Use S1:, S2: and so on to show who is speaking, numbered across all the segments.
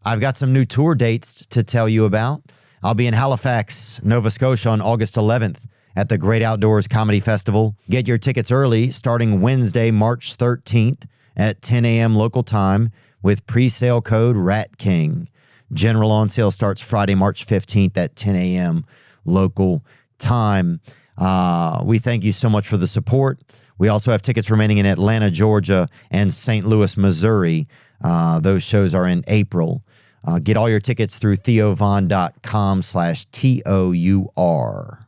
S1: I've got some new tour dates to tell you about. I'll be in Halifax, Nova Scotia on August 11th at the Great Outdoors Comedy Festival. Get your tickets early starting Wednesday, March 13th at 10 a.m. local time with pre-sale code RATKING. General on sale starts Friday, March 15th at 10 a.m. local time. We thank you so much for the support. We also have tickets remaining in Atlanta, Georgia, and St. Louis, Missouri. Those shows are in April. Get all your tickets through theovon.com/TOUR.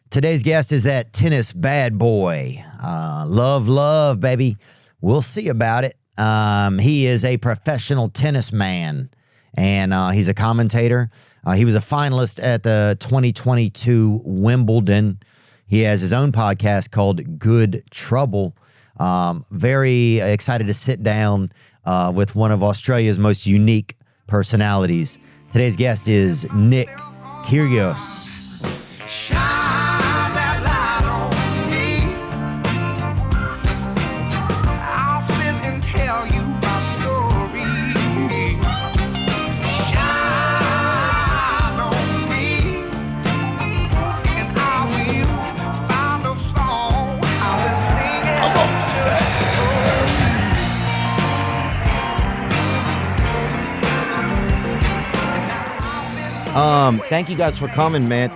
S1: Today's guest is that tennis bad boy. Love, baby. We'll see about it. He is a professional tennis man, and he's a commentator. He was a finalist at the 2022 Wimbledon. He has his own podcast called Good Trouble. Very excited to sit down with one of Australia's most unique personalities. Today's guest is Nick Kyrgios.
S2: Shine that light on me. I'll sit and tell you my stories. Shine on me, and I will find a song I will sing it. I'm on stage.
S1: Thank you guys for coming, man.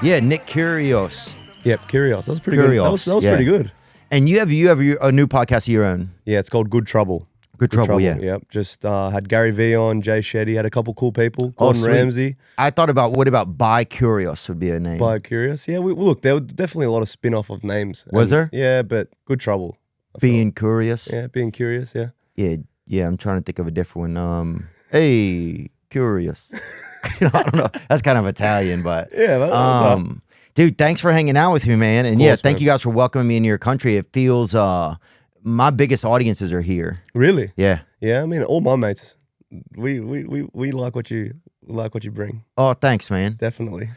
S1: Yeah, Nick Kyrgios.
S3: Yep, Kyrgios. That was pretty good. That was pretty good.
S1: And you have a new podcast of your own.
S3: Yeah, it's called Good Trouble.
S1: Good Trouble, yeah.
S3: Yep. Just had Gary Vee on, Jay Shetty, had a couple cool people. Gordon
S1: sweet.
S3: Ramsay.
S1: I thought about, what about By Curious would be a name.
S3: By Curious. Yeah, look, there were definitely a lot of spin-off of names.
S1: Was there?
S3: Yeah, but Good Trouble.
S1: Being Curious?
S3: Yeah, Being Curious, yeah.
S1: Yeah, I'm trying to think of a different one. Hey, Curious. I don't know. That's kind of Italian, but
S3: yeah.
S1: Dude, thanks for hanging out with me, man. And
S3: course,
S1: thank you guys for welcoming me into your country. It feels my biggest audiences are here.
S3: Really?
S1: Yeah.
S3: Yeah, I mean, all my mates, we like what you bring.
S1: Oh, thanks, man.
S3: Definitely.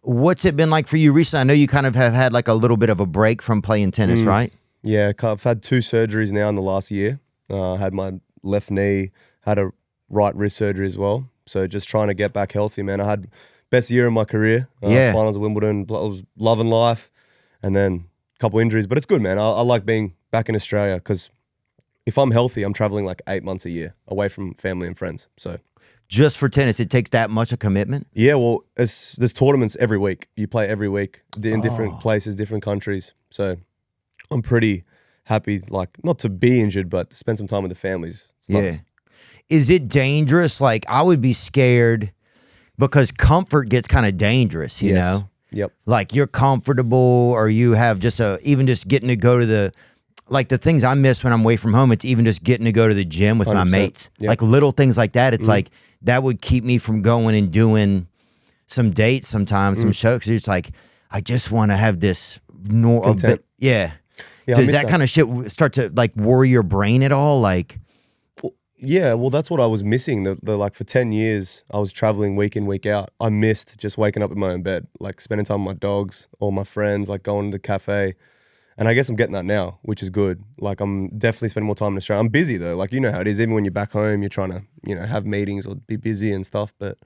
S1: What's it been like for you recently? I know you kind of have had like a little bit of a break from playing tennis, right?
S3: Yeah, I've had 2 surgeries now in the last year. Had my left knee, had a right wrist surgery as well. So just trying to get back healthy, man. I had best year of my career. Finals of Wimbledon, I was loving life, and then a couple injuries. But it's good, man. I like being back in Australia because if I'm healthy, I'm traveling like 8 months a year away from family and friends. So
S1: just for tennis, it takes that much a commitment?
S3: Yeah, well, there's tournaments every week. You play every week in different places, different countries. So I'm pretty happy, like, not to be injured, but to spend some time with the families.
S1: Yeah. Is it dangerous? Like, I would be scared because comfort gets kind of dangerous, you know?
S3: Yep.
S1: Like, you're comfortable, or you have just even just getting to go to the things I miss when I'm away from home, it's even just getting to go to the gym with my mates.
S3: Yep.
S1: Like, little things like that. It's like, that would keep me from going and doing some dates sometimes, some shows. 'Cause it's like, I just want to have this
S3: Content.
S1: Yeah.
S3: Yeah,
S1: Does that kind of shit start to, like, worry your brain at all? Like...
S3: Yeah, well, that's what I was missing. Like, for 10 years, I was traveling week in, week out. I missed just waking up in my own bed, like spending time with my dogs or my friends, like going to the cafe. And I guess I'm getting that now, which is good. Like, I'm definitely spending more time in Australia. I'm busy though. Like, you know how it is. Even when you're back home, you're trying to, have meetings or be busy and stuff. But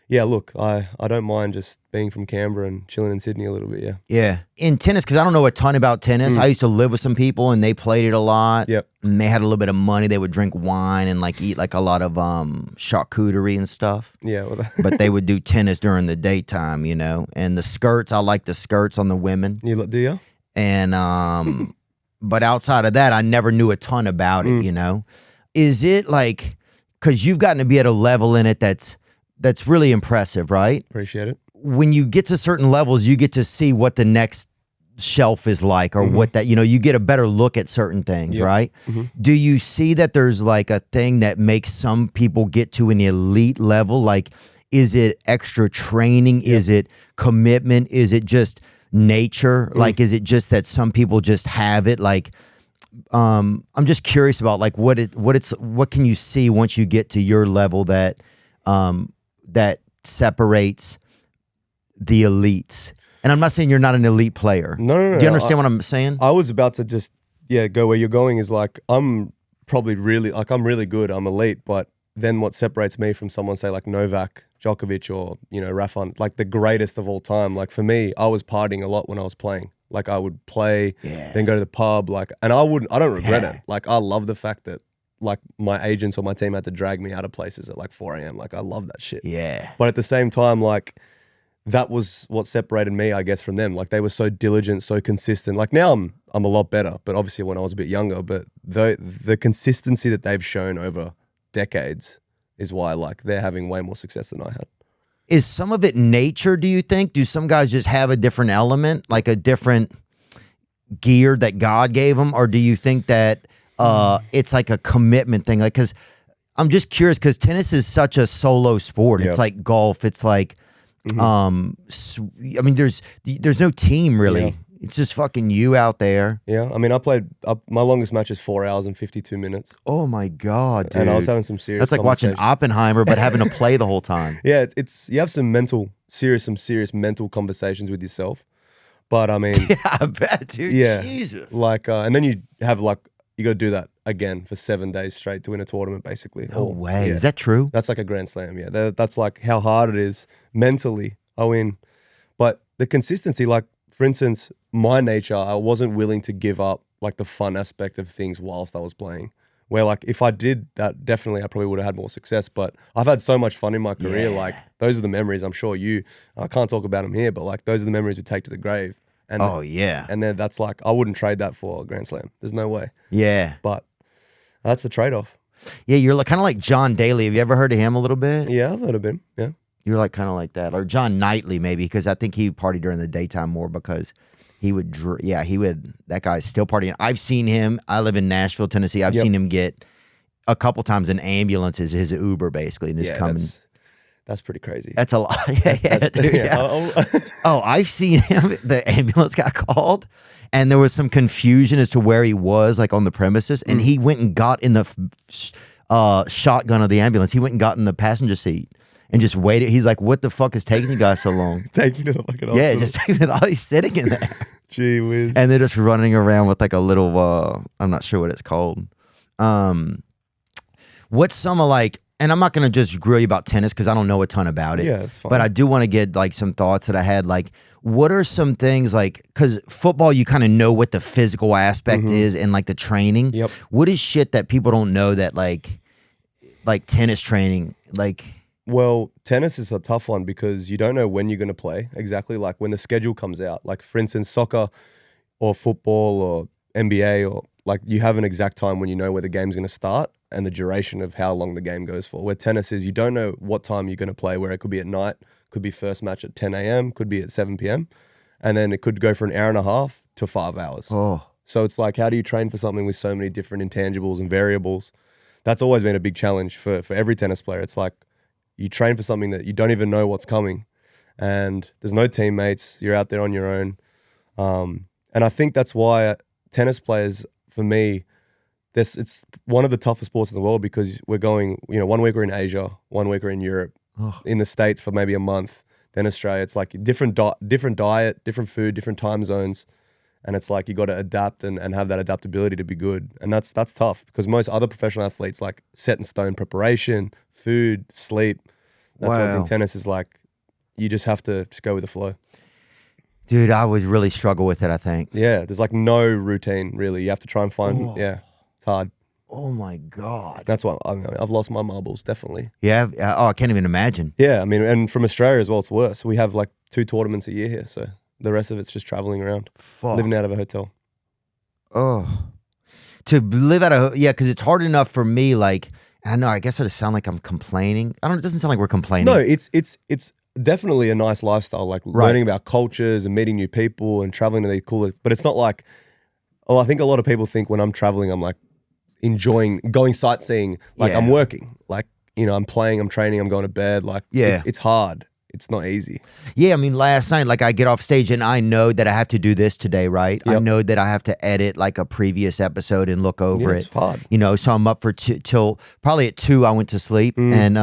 S3: yeah, look, I don't mind just being from Canberra and chilling in Sydney a little bit, yeah.
S1: Yeah. In tennis, because I don't know a ton about tennis. I used to live with some people and they played it a lot.
S3: Yep.
S1: And they had a little bit of money. They would drink wine and like eat like a lot of charcuterie and stuff.
S3: Yeah. Well,
S1: but they would do tennis during the daytime, And the skirts, I like the skirts on the women.
S3: do you?
S1: And but outside of that, I never knew a ton about it, Is it like, because you've gotten to be at a level in it that's really impressive, right?
S3: Appreciate it.
S1: When you get to certain levels, you get to see what the next shelf is like, or what that, you get a better look at certain things, right? Do you see that there's like a thing that makes some people get to an elite level? Like, is it extra training? Is it commitment? Is it just nature? Like, is it just that some people just have it? Like, I'm just curious about like what can you see once you get to your level that that separates the elites? And I'm not saying you're not an elite player.
S3: No.
S1: Do you understand what I'm saying?
S3: I was about to just, go where you're going is like, I'm probably really, like, I'm really good. I'm elite, but then what separates me from someone, say, like Novak Djokovic or, Rafa, like the greatest of all time. Like for me, I was partying a lot when I was playing. Like I would play, then go to the pub, and I don't regret it. Like I love the fact that like my agents or my team had to drag me out of places at like 4 a.m. Like I love that shit.
S1: Yeah.
S3: But at the same time, like that was what separated me, I guess, from them. Like they were so diligent, so consistent. Like now I'm a lot better, but obviously when I was a bit younger, but the consistency that they've shown over decades is why like they're having way more success than I had.
S1: Is some of it nature, do you think? Do some guys just have a different element, like a different gear that God gave them? Or do you think that it's like a commitment thing? Like, because I'm just curious, because tennis is such a solo sport. It's like golf. It's like, I mean, there's no team really.
S3: Yeah.
S1: It's just fucking you out there.
S3: Yeah, I mean, I played, my longest match is 4 hours and 52 minutes.
S1: Oh my God, dude.
S3: And I was having some serious
S1: That's like watching Oppenheimer, but having to play the whole time.
S3: Yeah, it's you have some serious mental conversations with yourself. But I mean,
S1: Yeah, I bet, dude.
S3: yeah,
S1: Jesus.
S3: like, and then you have like, you got to do that again for 7 days straight to win a tournament, basically.
S1: No way.
S3: Yeah.
S1: Is that true?
S3: That's like a Grand Slam. Yeah, that's like how hard it is mentally. I mean, but the consistency, like for instance, my nature, I wasn't willing to give up like the fun aspect of things whilst I was playing. Where like if I did that, definitely I probably would have had more success. But I've had so much fun in my career.
S1: Yeah.
S3: Like those are the memories. I'm sure I can't talk about them here, but like those are the memories we take to the grave. And
S1: Oh yeah.
S3: and then that's like I wouldn't trade that for a Grand Slam. There's no way.
S1: Yeah.
S3: But that's the trade-off.
S1: Yeah, you're like, kind of like John Daly. Have you ever heard of him a little bit?
S3: Yeah, I've heard of him. Yeah.
S1: You're like kind of like that. Or John Knightley maybe, because I think he partied during the daytime more because he would, that guy's still partying. I've seen him. I live in Nashville, Tennessee. I've seen him get a couple times an ambulance as his Uber basically and just coming.
S3: That's pretty crazy.
S1: That's a lot. Yeah, dude, yeah. Oh, I've seen him. The ambulance got called, and there was some confusion as to where he was, like on the premises. And he went and got in the shotgun of the ambulance. He went and got in the passenger seat and just waited. He's like, "What the fuck is taking you guys so long?"
S3: Take me to the fucking hospital.
S1: Yeah, just taking it all. He's sitting in there,
S3: Gee whiz.
S1: and they're just running around with like a little. I'm not sure what it's called. What's some of like? And I'm not going to just grill you about tennis because I don't know a ton about it.
S3: Yeah, that's fine.
S1: But I do want to get like some thoughts that I had. Like, what are some things like, because football, you kind of know what the physical aspect is and like the training.
S3: Yep.
S1: What is shit that people don't know that like tennis training, like.
S3: Well, tennis is a tough one because you don't know when you're going to play exactly, like when the schedule comes out. Like for instance, soccer or football or NBA, or like you have an exact time when you know where the game's going to start and the duration of how long the game goes for. Where tennis is, you don't know what time you're going to play, where it could be at night, could be first match at 10 a.m., could be at 7 p.m., and then it could go for an hour and a half to 5 hours.
S1: Oh.
S3: So it's like, how do you train for something with so many different intangibles and variables? That's always been a big challenge for every tennis player. It's like you train for something that you don't even know what's coming, and there's no teammates. You're out there on your own. And I think that's why tennis players, for me, it's one of the toughest sports in the world because we're going, 1 week we're in Asia, 1 week we're in Europe, in the States for maybe a month, then Australia. It's like different diet, different food, different time zones. And it's like you got to adapt and have that adaptability to be good. And that's tough because most other professional athletes like set in stone preparation, food, sleep. That's what in tennis is like, you just have to just go with the flow.
S1: Dude, I would really struggle with it, I think.
S3: Yeah, there's like no routine really. You have to try and find, it's hard.
S1: Oh my God.
S3: That's why I've lost my marbles, definitely.
S1: Yeah. Oh, I can't even imagine.
S3: Yeah, I mean, and from Australia as well, it's worse. We have like 2 tournaments a year here, so the rest of it's just traveling around, living out of a hotel.
S1: Oh, to live out of, because it's hard enough for me. Like, I know, I guess it sound like I'm complaining. It doesn't sound like we're complaining.
S3: No, it's definitely a nice lifestyle, like learning about cultures and meeting new people and traveling to the coolest. But it's not like, I think a lot of people think when I'm traveling, I'm like enjoying going sightseeing. Like I'm working, like, I'm playing, I'm training, I'm going to bed. Like, it's hard. It's not easy. Yeah,
S1: I mean, last night, like I get off stage and I know that I have to do this today, right? Yep. I know that I have to edit like a previous episode and look over it.
S3: It's hard.
S1: So I'm up for till probably at 2 I went to sleep and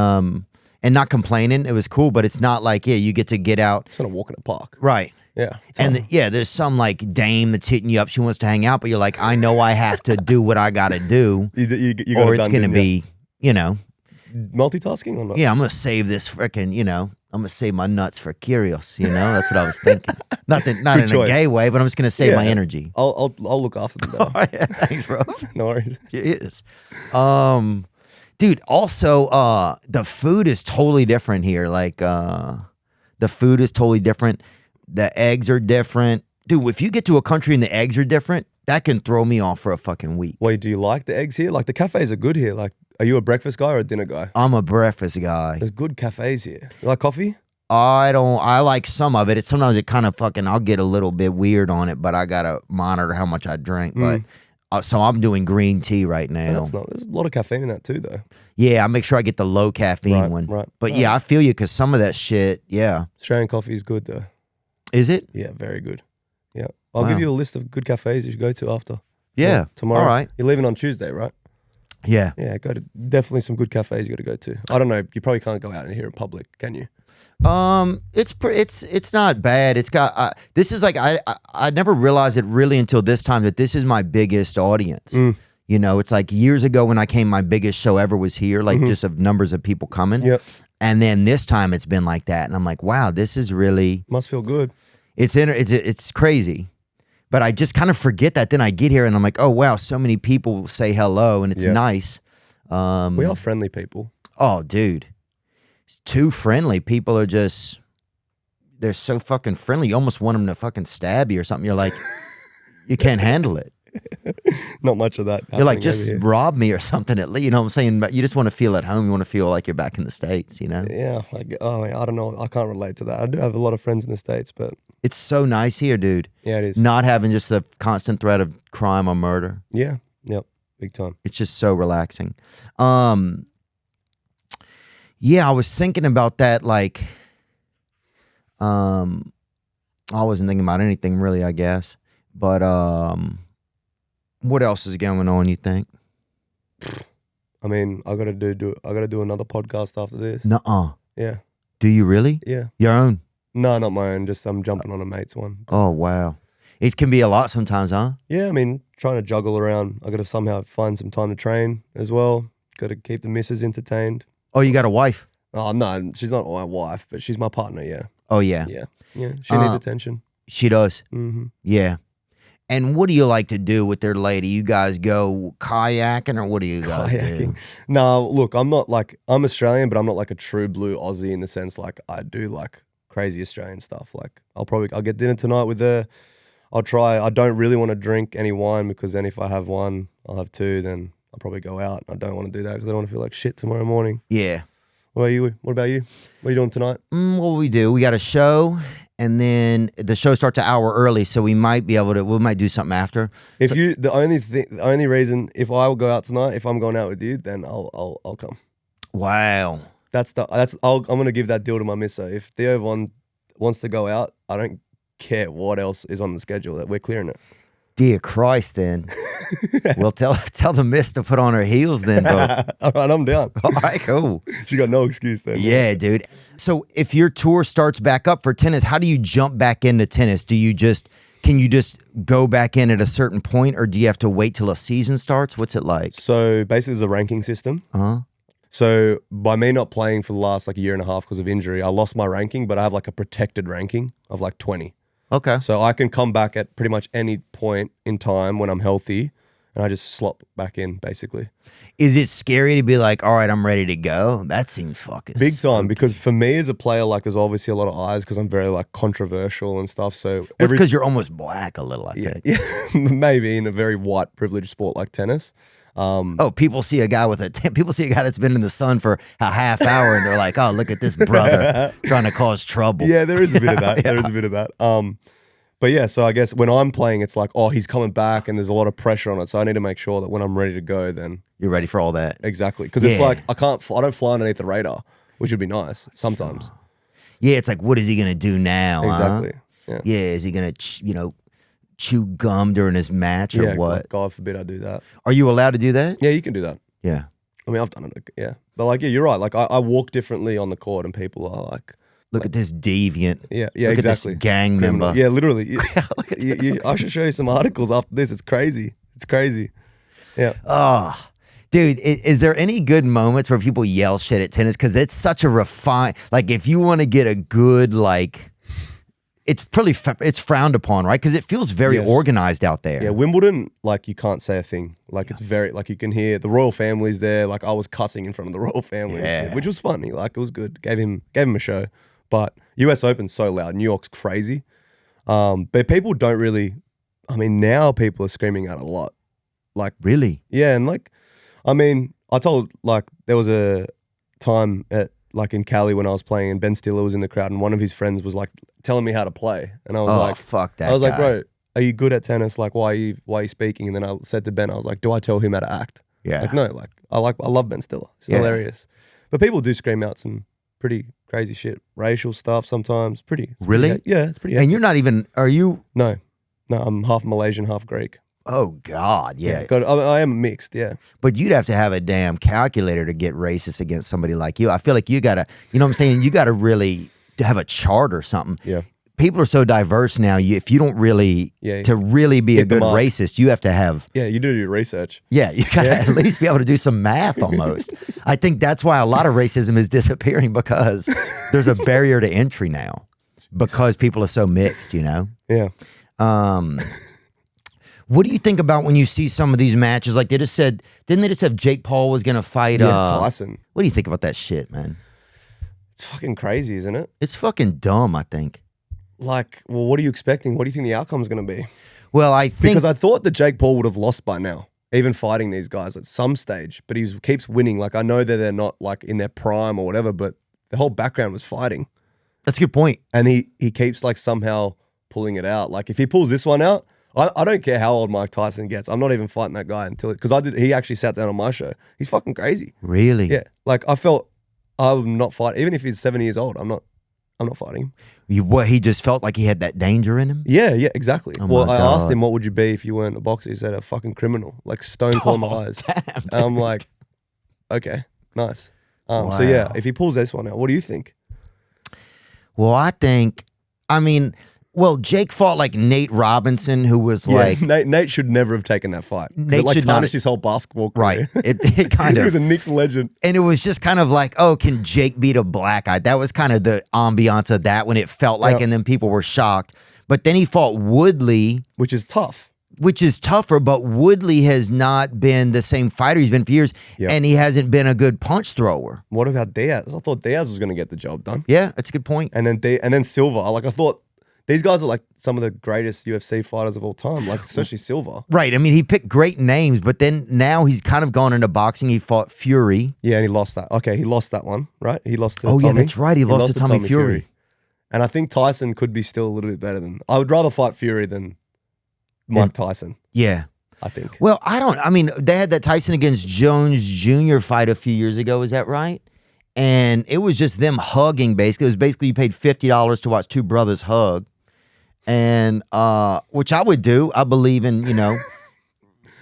S1: not complaining. It was cool, but it's not like, you get to get out.
S3: It's not a walk in the park.
S1: Right.
S3: Yeah.
S1: And there's some like dame that's hitting you up. She wants to hang out, but you're like, I know I have to do what I got to do
S3: you
S1: or it's going to be,
S3: multitasking or not?
S1: Yeah, I'm gonna save this freaking, I'm gonna save my nuts for Kyrgios. That's what I was thinking. Not in
S3: choice.
S1: a gay way, but I'm just gonna save my energy.
S3: I'll look after them better.
S1: Oh, yeah, thanks, bro.
S3: No worries.
S1: Yes. Dude, also, the food is totally different here. Like, the food is totally different. The eggs are different. Dude, if you get to a country and the eggs are different, that can throw me off for a fucking week.
S3: Wait, do you like the eggs here? Like the cafes are good here. Like, are you a breakfast guy or a dinner guy?
S1: I'm a breakfast guy.
S3: There's good cafes here. You like coffee?
S1: I like some of it. Sometimes it kind of I'll get a little bit weird on it, but I gotta monitor how much I drink. But so I'm doing green tea right now.
S3: There's a lot of caffeine in that too, though.
S1: Yeah, I make sure I get the low caffeine one.
S3: Right.
S1: But yeah, I feel you because some of that shit, yeah.
S3: Australian coffee is good though.
S1: Is it?
S3: Yeah, very good. Yeah. I'll give you a list of good cafes you should go to after.
S1: Yeah.
S3: Tomorrow.
S1: All right.
S3: You're leaving on Tuesday, right?
S1: Yeah.
S3: Yeah, go to definitely some good cafes you got to go to. I don't know. You probably can't go out in here in public, can you?
S1: It's not bad. It's got this is like I never realized it really until this time that this is my biggest audience. It's like years ago when I came, my biggest show ever was here, like just of numbers of people coming.
S3: Yep.
S1: And then this time it's been like that, and I'm like, wow, this is really
S3: must feel good.
S1: It's crazy. But I just kind of forget that. Then I get here and I'm like, oh, wow, so many people say hello and it's nice.
S3: We are friendly people.
S1: Oh, dude. It's too friendly. People are they're so fucking friendly. You almost want them to fucking stab you or something. You're like, you can't handle it.
S3: Not much of that.
S1: You're like, just rob me or something at least. You know what I'm saying? But you just want to feel at home. You want to feel like you're back in the States,
S3: Yeah. I don't know. I can't relate to that. I do have a lot of friends in the States, but...
S1: It's so nice here, dude.
S3: Yeah, it is.
S1: Not having just the constant threat of crime or murder.
S3: Yeah. Yep. Big time.
S1: It's just so relaxing. Yeah, I was thinking about that, like, I wasn't thinking about anything really, I guess. But what else is going on, you think?
S3: I mean, I gotta do another podcast after this.
S1: Nuh-uh.
S3: Yeah.
S1: Do you really?
S3: Yeah.
S1: Your own?
S3: No, not my own. Just I'm jumping on a mate's one.
S1: Oh, wow. It can be a lot sometimes, huh?
S3: Yeah, I mean, trying to juggle around. I got to somehow find some time to train as well. Got to keep the missus entertained.
S1: Oh, you got a wife?
S3: Oh, no, she's not my wife, but she's my partner, yeah.
S1: Oh, yeah.
S3: Yeah. She needs attention.
S1: She does?
S3: Mm-hmm.
S1: Yeah. And what do you like to do with their lady? You guys go kayaking or what do you guys do?
S3: No, look, I'm Australian, but I'm not like a true blue Aussie in the sense like I do like crazy Australian stuff. Like I'll get dinner tonight with her. I'll try. I don't really want to drink any wine because then if I have one, I'll have two, then I'll probably go out. I don't want to do that because I don't want to feel like shit tomorrow morning.
S1: Yeah.
S3: What about you? What are you doing tonight?
S1: What we do? We got a show, and then the show starts an hour early, so we might do something after.
S3: The only reason if I will go out tonight, if I'm going out with you, then I'll come.
S1: Wow.
S3: I'm gonna give that deal to my misso. If Theo wants to go out, I don't care what else is on the schedule. That we're clearing it.
S1: Dear Christ, then. Well, tell the miss to put on her heels then, bro.
S3: All right, I'm down.
S1: All right, cool.
S3: She got no excuse then.
S1: Yeah, dude. So if your tour starts back up for tennis, how do you jump back into tennis? Can you just go back in at a certain point, or do you have to wait till a season starts? What's it like?
S3: So basically, there's a ranking system.
S1: Uh-huh.
S3: So by me not playing for the last like year and a half because of injury, I lost my ranking, but I have like a protected ranking of like 20.
S1: Okay.
S3: So I can come back at pretty much any point in time when I'm healthy, and I just slot back in basically.
S1: Is it scary to be like, all right, I'm ready to go? That seems fucking
S3: big time, because for me as a player, like there's obviously a lot of eyes because I'm very like controversial and stuff. So
S1: it's because you're almost black a little, I think.
S3: Yeah, maybe in a very white privileged sport like tennis.
S1: People see a guy that's been in the sun for a half hour and they're like, oh, look at this brother trying to cause trouble.
S3: Yeah, there is a bit of that. There is a bit of that. But yeah, so I guess when I'm playing, it's like, oh, he's coming back and there's a lot of pressure on it. So I need to make sure that when I'm ready to go, then
S1: you're ready for all that.
S3: Exactly. Because it's like, I don't fly underneath the radar, which would be nice sometimes.
S1: Yeah, it's like, what is he going to do now?
S3: Exactly.
S1: Huh? Yeah, is he going to, chew gum during his match or what?
S3: God forbid I do that.
S1: Are you allowed to do that?
S3: Yeah, you can do that.
S1: Yeah.
S3: I mean, I've done it. Yeah. But like, yeah, you're right. Like I walk differently on the court and people are like,
S1: look at this deviant.
S3: Yeah,
S1: look
S3: exactly.
S1: At this gang member.
S3: Yeah, literally. I should show you some articles after this. It's crazy. Yeah.
S1: Oh, Dude, is there any good moments where people yell shit at tennis? Because it's such a refined, like if you want to get a good, like, it's pretty, it's frowned upon, right? Because it feels very organized out there.
S3: Yeah, Wimbledon, like you can't say a thing. Like it's very, like you can hear the royal family's there. Like I was cussing in front of the royal family, and shit, which was funny. Like it was good. Gave him a show. But US Open's so loud. New York's crazy. But people don't really, I mean, now people are screaming out a lot. Like
S1: really?
S3: Yeah, and like, I mean, I told, like, there was a time at, like, in Cali when I was playing and Ben Stiller was in the crowd and one of his friends was, like, telling me how to play. And I was like,
S1: fuck that
S3: I was
S1: guy.
S3: like, bro, are you good at tennis? Like, why are you speaking? And then I said to Ben, I was like, do I tell him how to act?
S1: Yeah.
S3: Like, no, like, I love Ben Stiller. He's hilarious. But people do scream out some pretty crazy shit. Racial stuff sometimes.
S1: Really?
S3: Yeah, it's pretty.
S1: And you're not even, are you?
S3: No, I'm half Malaysian, half Greek.
S1: Oh, God, yeah.
S3: I am mixed, yeah.
S1: But you'd have to have a damn calculator to get racist against somebody like you. I feel like you got to, you know what I'm saying? You got to really have a chart or something.
S3: Yeah.
S1: People are so diverse now. If you don't really, to really be a good racist, you have to have.
S3: Yeah, you do your research.
S1: Yeah, you got to at least be able to do some math almost. I think that's why a lot of racism is disappearing because there's a barrier to entry now because people are so mixed, you know?
S3: Yeah.
S1: What do you think about when you see some of these matches? Like they just said, didn't they just have Jake Paul was going to fight
S3: Tyson?
S1: What do you think about that shit, man?
S3: It's fucking crazy, isn't it?
S1: It's fucking dumb, I think.
S3: Like, well, what are you expecting? What do you think the outcome's going to be?
S1: Well, I think...
S3: Because I thought that Jake Paul would have lost by now, even fighting these guys at some stage, but he keeps winning. Like, I know that they're not, like, in their prime or whatever, but the whole background was fighting.
S1: That's a good point.
S3: And he keeps, like, somehow pulling it out. Like, if he pulls this one out, I don't care how old Mike Tyson gets. I'm not even fighting that guy until because he actually sat down on my show. He's fucking crazy.
S1: Really?
S3: Yeah. Like I felt I would not fight even if he's 70 years old. I'm not fighting him.
S1: What he just felt like he had that danger in him.
S3: Yeah, exactly.
S1: Oh
S3: well,
S1: my
S3: I
S1: God.
S3: asked him what would you be if you weren't a boxer. He said a fucking criminal, like stone cold my eyes.
S1: Damn,
S3: and I'm like, okay, nice. So yeah, if he pulls this one out, what do you think?
S1: Well, well, Jake fought like Nate Robinson, who was like...
S3: Nate should never have taken that fight.
S1: Nate
S3: like
S1: should not
S3: tarnished his whole basketball career.
S1: Right. It kind of...
S3: He was a Knicks legend.
S1: And it was just kind of like, oh, can Jake beat a black guy? That was kind of the ambiance of that when it felt like, and then people were shocked. But then he fought Woodley.
S3: Which is tough.
S1: Which is tougher, but Woodley has not been the same fighter he's been for years, and he hasn't been a good punch thrower.
S3: What about Diaz? I thought Diaz was going to get the job done.
S1: Yeah, that's a good point.
S3: And then Silva. Like I thought... These guys are like some of the greatest UFC fighters of all time, like especially Silva.
S1: Right. I mean, he picked great names, but then now he's kind of gone into boxing. He fought Fury.
S3: Yeah, and he lost that. Okay, he lost that one, right? He lost to Tommy.
S1: Yeah, that's right. He lost to Tommy Fury.
S3: And I think Tyson could be still a little bit better than... I would rather fight Fury than Mike Tyson.
S1: Yeah.
S3: I think.
S1: Well, they had that Tyson against Jones Jr. fight a few years ago. Is that right? And it was just them hugging, basically. It was basically you paid $50 to watch two brothers hug. And which I would do. I believe in, I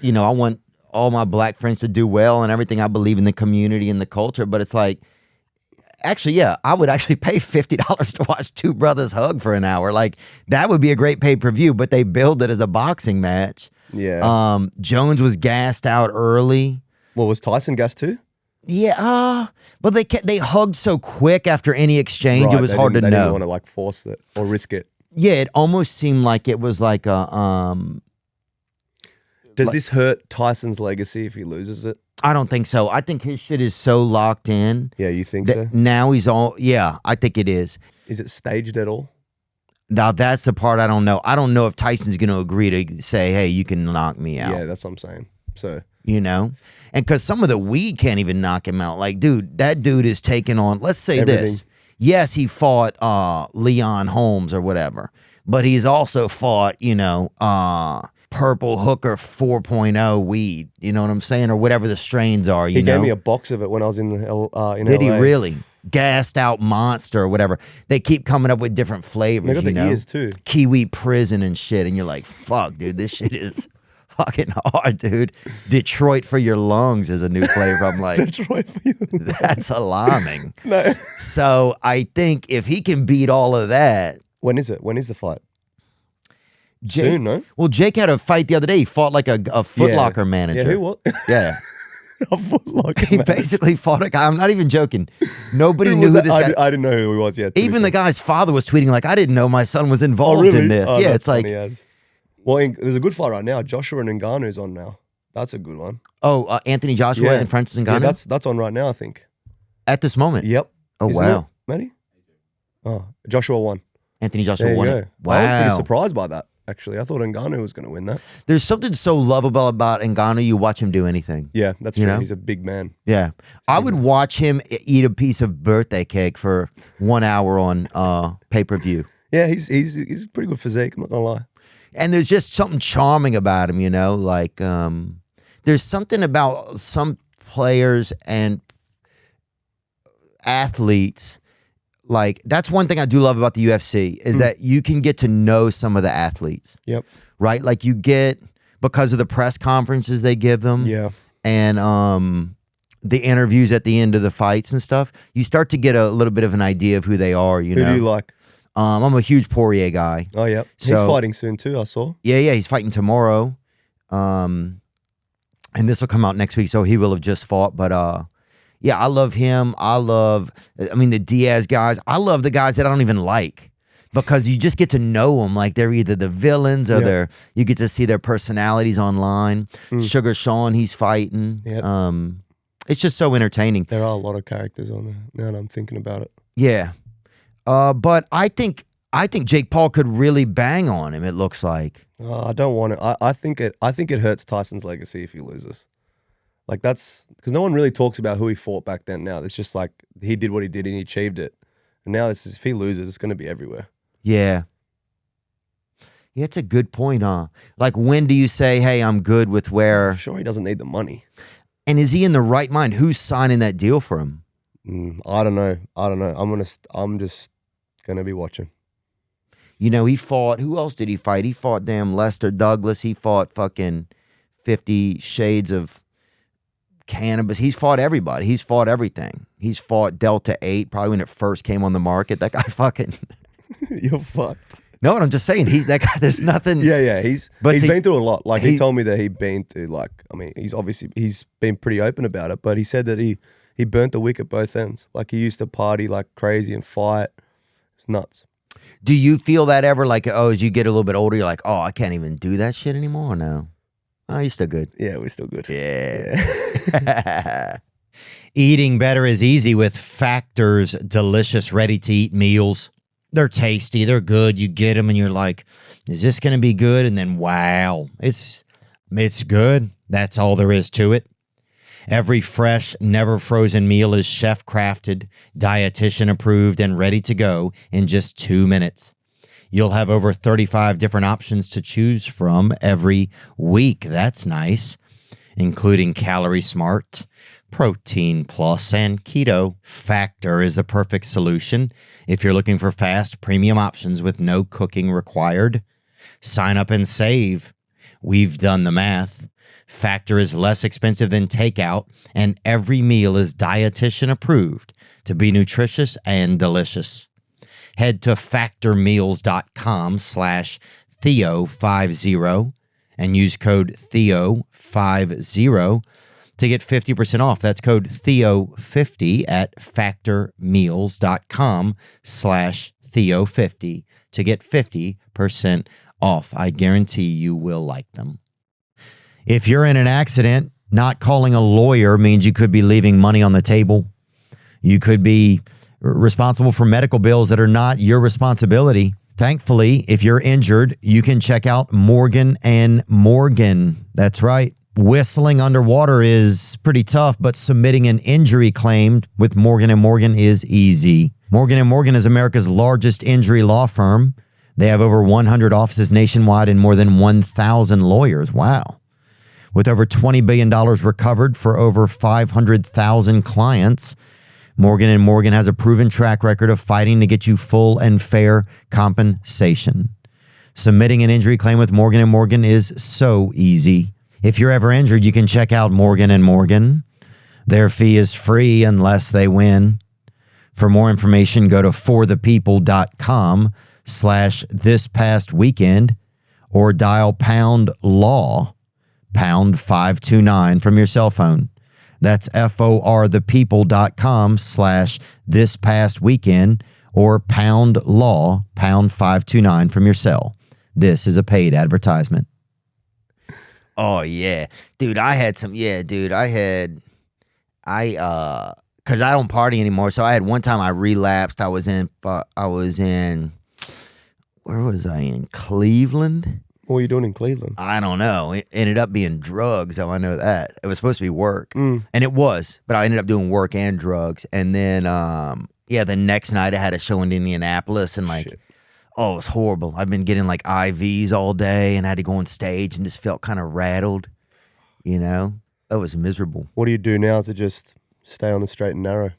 S1: want all my black friends to do well and everything. I believe in the community and the culture. But it's like, actually, yeah, I would actually pay $50 to watch two brothers hug for an hour. Like, that would be a great pay-per-view, but they billed it as a boxing match.
S3: Yeah.
S1: Jones was gassed out early.
S3: Well, was Tyson gassed too?
S1: Yeah, but they hugged so quick after any exchange,
S3: Right,
S1: it was hard to
S3: They
S1: know.
S3: didn't want to like force it or risk it.
S1: Yeah, it almost seemed like it was like a
S3: Does this hurt Tyson's legacy if he loses it?
S1: I don't think so. I think his shit is so locked in.
S3: Yeah, you think
S1: that
S3: so?
S1: Now he's all, yeah, I think it is.
S3: Is it staged at all?
S1: Now that's the part I don't know. I don't know if Tyson's going to agree to say, hey, you can knock me out.
S3: Yeah, that's what I'm saying. So,
S1: and because some of the weed can't even knock him out. Like, dude, that dude is taking on, let's say
S3: everything.
S1: this. Yes, he fought Leon Holmes or whatever, but he's also fought, Purple Hooker 4.0 weed. You know what I'm saying? Or whatever the strains are,
S3: He gave me a box of it when I was in LA.
S1: Did he really? Gassed out monster or whatever. They keep coming up with different flavors.
S3: They got the ears too.
S1: Kiwi prison and shit. And you're like, fuck, dude, this shit is fucking hard, dude. Detroit for your lungs is a new flavor. I'm like,
S3: Detroit for your lungs.
S1: That's alarming.
S3: No.
S1: So I think if he can beat all of that.
S3: When is it? When is the fight?
S1: Jake,
S3: soon, no?
S1: Well, Jake had a fight the other day. He fought like a Foot Locker manager.
S3: Yeah, who what?
S1: Yeah.
S3: A Foot Locker
S1: He
S3: match.
S1: basically fought a guy. I'm not even joking. Nobody
S3: Who
S1: knew
S3: was
S1: who
S3: that?
S1: this guy.
S3: I didn't know who he was yet.
S1: Even the guy's father was tweeting like, "I didn't know my son was involved
S3: really?
S1: in this."
S3: Oh,
S1: Yeah,
S3: that's
S1: it's like,
S3: funny as. Well, there's a good fight right now. Joshua and Ngannou's on now. That's a good one.
S1: Anthony Joshua and Francis Ngannou
S3: Yeah, that's on right now, I think.
S1: at this moment.
S3: Yep.
S1: Oh,
S3: Isn't
S1: wow.
S3: it, Matty? Oh, Joshua won.
S1: Anthony Joshua
S3: There you
S1: won
S3: go.
S1: it.
S3: I was pretty
S1: Wow.
S3: surprised by that, actually. I thought Ngannou was going to win that.
S1: There's something so lovable about Ngannou. You watch him do anything.
S3: Yeah, that's
S1: You
S3: true.
S1: know?
S3: He's a big man.
S1: Yeah. I would watch him eat a piece of birthday cake for 1 hour on pay-per-view.
S3: Yeah, he's a pretty good physique, I'm not going to lie.
S1: And there's just something charming about him, you know? Like, there's something about some players and athletes. Like, that's one thing I do love about the UFC is that you can get to know some of the athletes,
S3: Yep.
S1: right? Like, you get, because of the press conferences they give them.
S3: Yeah.
S1: And the interviews at the end of the fights and stuff, you start to get a little bit of an idea of who they are, you
S3: Who
S1: know?
S3: do you like?
S1: I'm a huge Poirier guy.
S3: Oh, yeah. He's
S1: So-
S3: fighting soon, too, I saw.
S1: Yeah, he's fighting tomorrow. And this will come out next week, so he will have just fought. But yeah, I love him. I mean, the Diaz guys. I love the guys that I don't even like because you just get to know them. Like, they're either the villains or you get to see their personalities online. Sugar Sean, he's fighting.
S3: Yep.
S1: It's just so entertaining.
S3: There are a lot of characters on there now that I'm thinking about it.
S1: Yeah. But I think Jake Paul could really bang on him, it looks like.
S3: I don't want it. I think it hurts Tyson's legacy if he loses. Like, that's because no one really talks about who he fought back then. Now it's just like he did what he did and he achieved it. And now if he loses, it's going to be everywhere.
S1: Yeah. Yeah, it's a good point, huh? Like, when do you say, hey, I'm good with where...
S3: I'm sure he doesn't need the money.
S1: And is he in the right mind? Who's signing that deal for him?
S3: I don't know. I'm just gonna be watching.
S1: You know, he fought... Who else did he fight? He fought damn Lester Douglas. He fought fucking 50 Shades of Cannabis. He's fought everybody. He's fought everything. He's fought Delta 8, probably when it first came on the market. That guy fucking...
S3: You're fucked.
S1: No, what I'm just saying, that guy, there's nothing...
S3: Yeah. He's
S1: But
S3: been through a lot. Like, he
S1: he-
S3: told me that he'd been through, like, I mean, he's been pretty open about it, but he said that he burnt the wick at both ends. Like, he used to party like crazy and fight. It's nuts.
S1: Do you feel that ever? Like, as you get a little bit older, you're like, oh, I can't even do that shit anymore? Or no? Oh, you're still good.
S3: Yeah, we're still good.
S1: Yeah. Eating better is easy with Factor's delicious ready-to-eat meals. They're tasty. They're good. You get them and you're like, is this going to be good? And then, wow, it's good. That's all there is to it. Every fresh, never frozen meal is chef-crafted, dietitian approved, and ready to go in just 2 minutes. You'll have over 35 different options to choose from every week. That's nice, including Calorie Smart, Protein Plus, and Keto. Factor is the perfect solution if you're looking for fast, premium options with no cooking required. Sign up and save. We've done the math. Factor is less expensive than takeout, and every meal is dietitian approved to be nutritious and delicious. Head to factormeals.com/Theo50 and use code Theo50 to get 50% off. That's code Theo50 at factormeals.com/Theo50 to get 50% off. I guarantee you will like them. If you're in an accident, not calling a lawyer means you could be leaving money on the table. You could be responsible for medical bills that are not your responsibility. Thankfully, if you're injured, you can check out Morgan & Morgan. That's right. Whistling underwater is pretty tough, but submitting an injury claim with Morgan & Morgan is easy. Morgan & Morgan is America's largest injury law firm. They have over 100 offices nationwide and more than 1,000 lawyers. Wow. With over $20 billion recovered for over 500,000 clients, Morgan & Morgan has a proven track record of fighting to get you full and fair compensation. Submitting an injury claim with Morgan & Morgan is so easy. If you're ever injured, you can check out Morgan & Morgan. Their fee is free unless they win. For more information, go to forthepeople.com/thispastweekend or dial #law #529 from your cell phone. That's forthepeople.com/thispastweekend or pound law, pound 529 from your cell. This is a paid advertisement. Oh, yeah. Dude, because I don't party anymore. So I had one time I relapsed. I was in, where was I in? Cleveland?
S3: What were you doing in Cleveland?
S1: I don't know. It ended up being drugs, though. I know that. It was supposed to be work. And it was, but I ended up doing work and drugs. And then, the next night I had a show in Indianapolis and Shit. Oh, it was horrible. I've been getting like IVs all day and I had to go on stage and just felt kind of rattled, you know? It was miserable.
S3: What do you do now to just stay on the straight and narrow?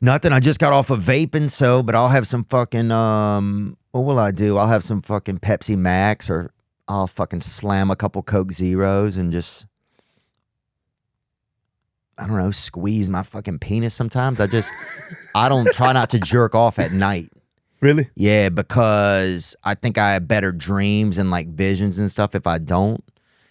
S1: Nothing. I just got off of vaping, but I'll have some fucking, what will I do? I'll have some fucking Pepsi Max or I'll fucking slam a couple Coke Zeros and just, I don't know, squeeze my fucking penis sometimes. I don't try not to jerk off at night.
S3: Really?
S1: Yeah, because I think I have better dreams and like visions and stuff if I don't.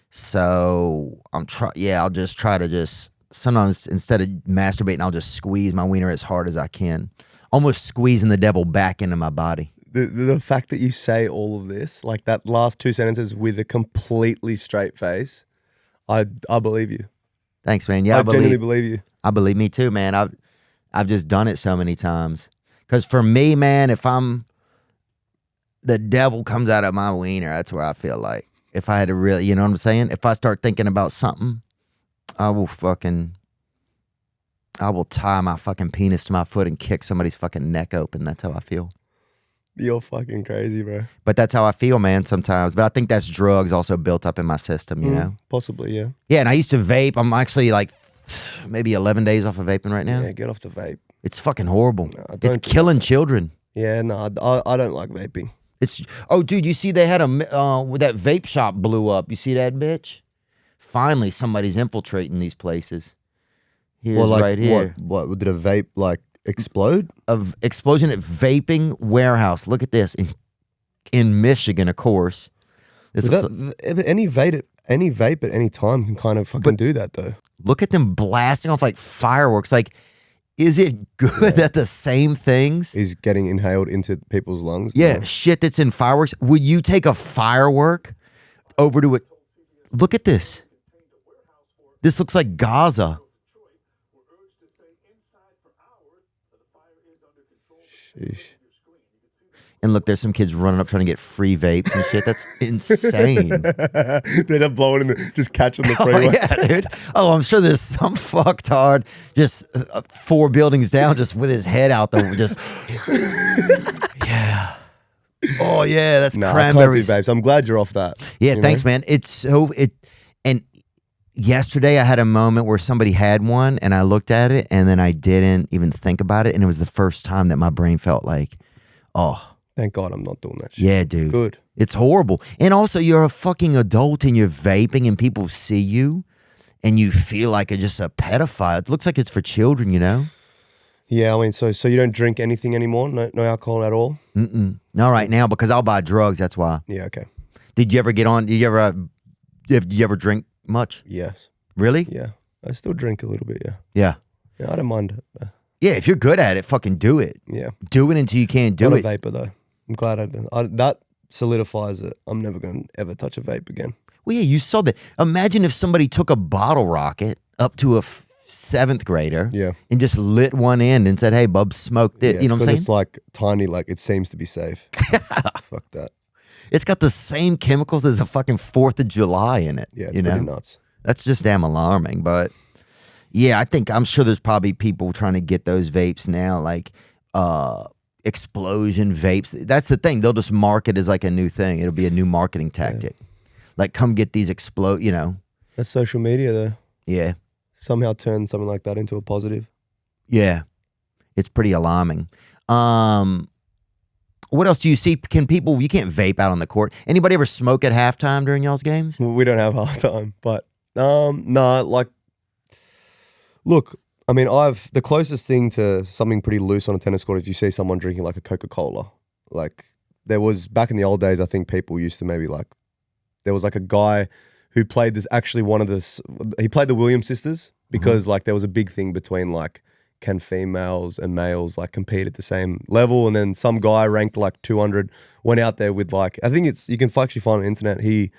S1: So I'll just try to sometimes instead of masturbating, I'll just squeeze my wiener as hard as I can. Almost squeezing the devil back into my body.
S3: The fact that you say all of this, like that last two sentences with a completely straight face, I believe you.
S1: Thanks, man. Yeah,
S3: I genuinely believe you.
S1: I believe me too, man. I've just done it so many times. Because for me, man, if the devil comes out of my wiener, that's where I feel like. If I had to really, you know what I'm saying? If I start thinking about something, I will tie my fucking penis to my foot and kick somebody's fucking neck open. That's how I feel.
S3: You're fucking crazy, bro.
S1: But that's how I feel, man, sometimes. But I think that's drugs also built up in my system, you know?
S3: Possibly, yeah.
S1: Yeah, and I used to vape. I'm actually like maybe 11 days off of vaping right now.
S3: Yeah, get off the vape.
S1: It's fucking horrible.
S3: No,
S1: it's killing children.
S3: Yeah, no, I don't like vaping.
S1: Dude, you see they had that vape shop blew up. You see that, bitch? Finally, somebody's infiltrating these places. Here's right here.
S3: What did a vape like explode?
S1: Of explosion at vaping warehouse. Look at this in Michigan, of course.
S3: Any vape at any time can kind of fucking do that though.
S1: Look at them blasting off like fireworks. Like, is it good that the same things
S3: is getting inhaled into people's lungs?
S1: Yeah, shit that's in fireworks. Would you take a firework over to it? Look at this. This looks like Gaza.
S3: Sheesh.
S1: And look, there's some kids running up trying to get free vapes and shit. That's insane.
S3: They end up blowing just catching the freeway.
S1: Oh, yeah, dude. Oh, I'm sure there's some fucktard just 4 buildings down just with his head out there. Just, yeah. Oh, yeah, that's cranberry.
S3: I can't do vapes. I'm glad you're off that.
S1: Yeah, thanks, man. And yesterday I had a moment where somebody had one and I looked at it and then I didn't even think about it. And it was the first time that my brain felt like, oh.
S3: Thank God I'm not doing that shit.
S1: Yeah, dude.
S3: Good.
S1: It's horrible. And also, you're a fucking adult and you're vaping and people see you and you feel like just a pedophile. It looks like it's for children, you know?
S3: Yeah, I mean, so you don't drink anything anymore? No alcohol at all?
S1: Not right now because I'll buy drugs, that's why.
S3: Yeah, okay.
S1: Did you ever did you ever drink much?
S3: Yes.
S1: Really?
S3: Yeah. I still drink a little bit, yeah.
S1: Yeah.
S3: Yeah, I don't mind.
S1: Yeah, if you're good at it, fucking do it.
S3: Yeah.
S1: Do it until you can't do
S3: Not
S1: it.
S3: a vapor, though. I'm glad I did. That solidifies it. I'm never going to ever touch a vape again.
S1: Well, yeah, you saw that. Imagine if somebody took a bottle rocket up to a 7th grader and just lit one end and said, hey, bub, smoke it.
S3: Yeah,
S1: you know what I'm saying?
S3: It's like tiny, like it seems to be safe. Fuck that.
S1: It's got the same chemicals as a fucking 4th of July in it.
S3: Yeah, it's pretty nuts.
S1: That's just damn alarming. But yeah, I'm sure there's probably people trying to get those vapes now, like explosion vapes. That's the thing. They'll just market as like a new thing. It'll be a new marketing tactic. Yeah. Like, come get these you know.
S3: That's social media, though.
S1: Yeah.
S3: Somehow turn something like that into a positive.
S1: Yeah. It's pretty alarming. What else do you see? You can't vape out on the court. Anybody ever smoke at halftime during y'all's games?
S3: We don't have halftime, but no, like, look, I mean, the closest thing to something pretty loose on a tennis court is if you see someone drinking like a Coca-Cola. Like, there was, back in the old days, I think people used to maybe like, there was like a guy who played he played the Williams sisters because like there was a big thing between like, can females and males like compete at the same level? And then some guy ranked like 200 went out there with like, I think you can actually find on the internet, he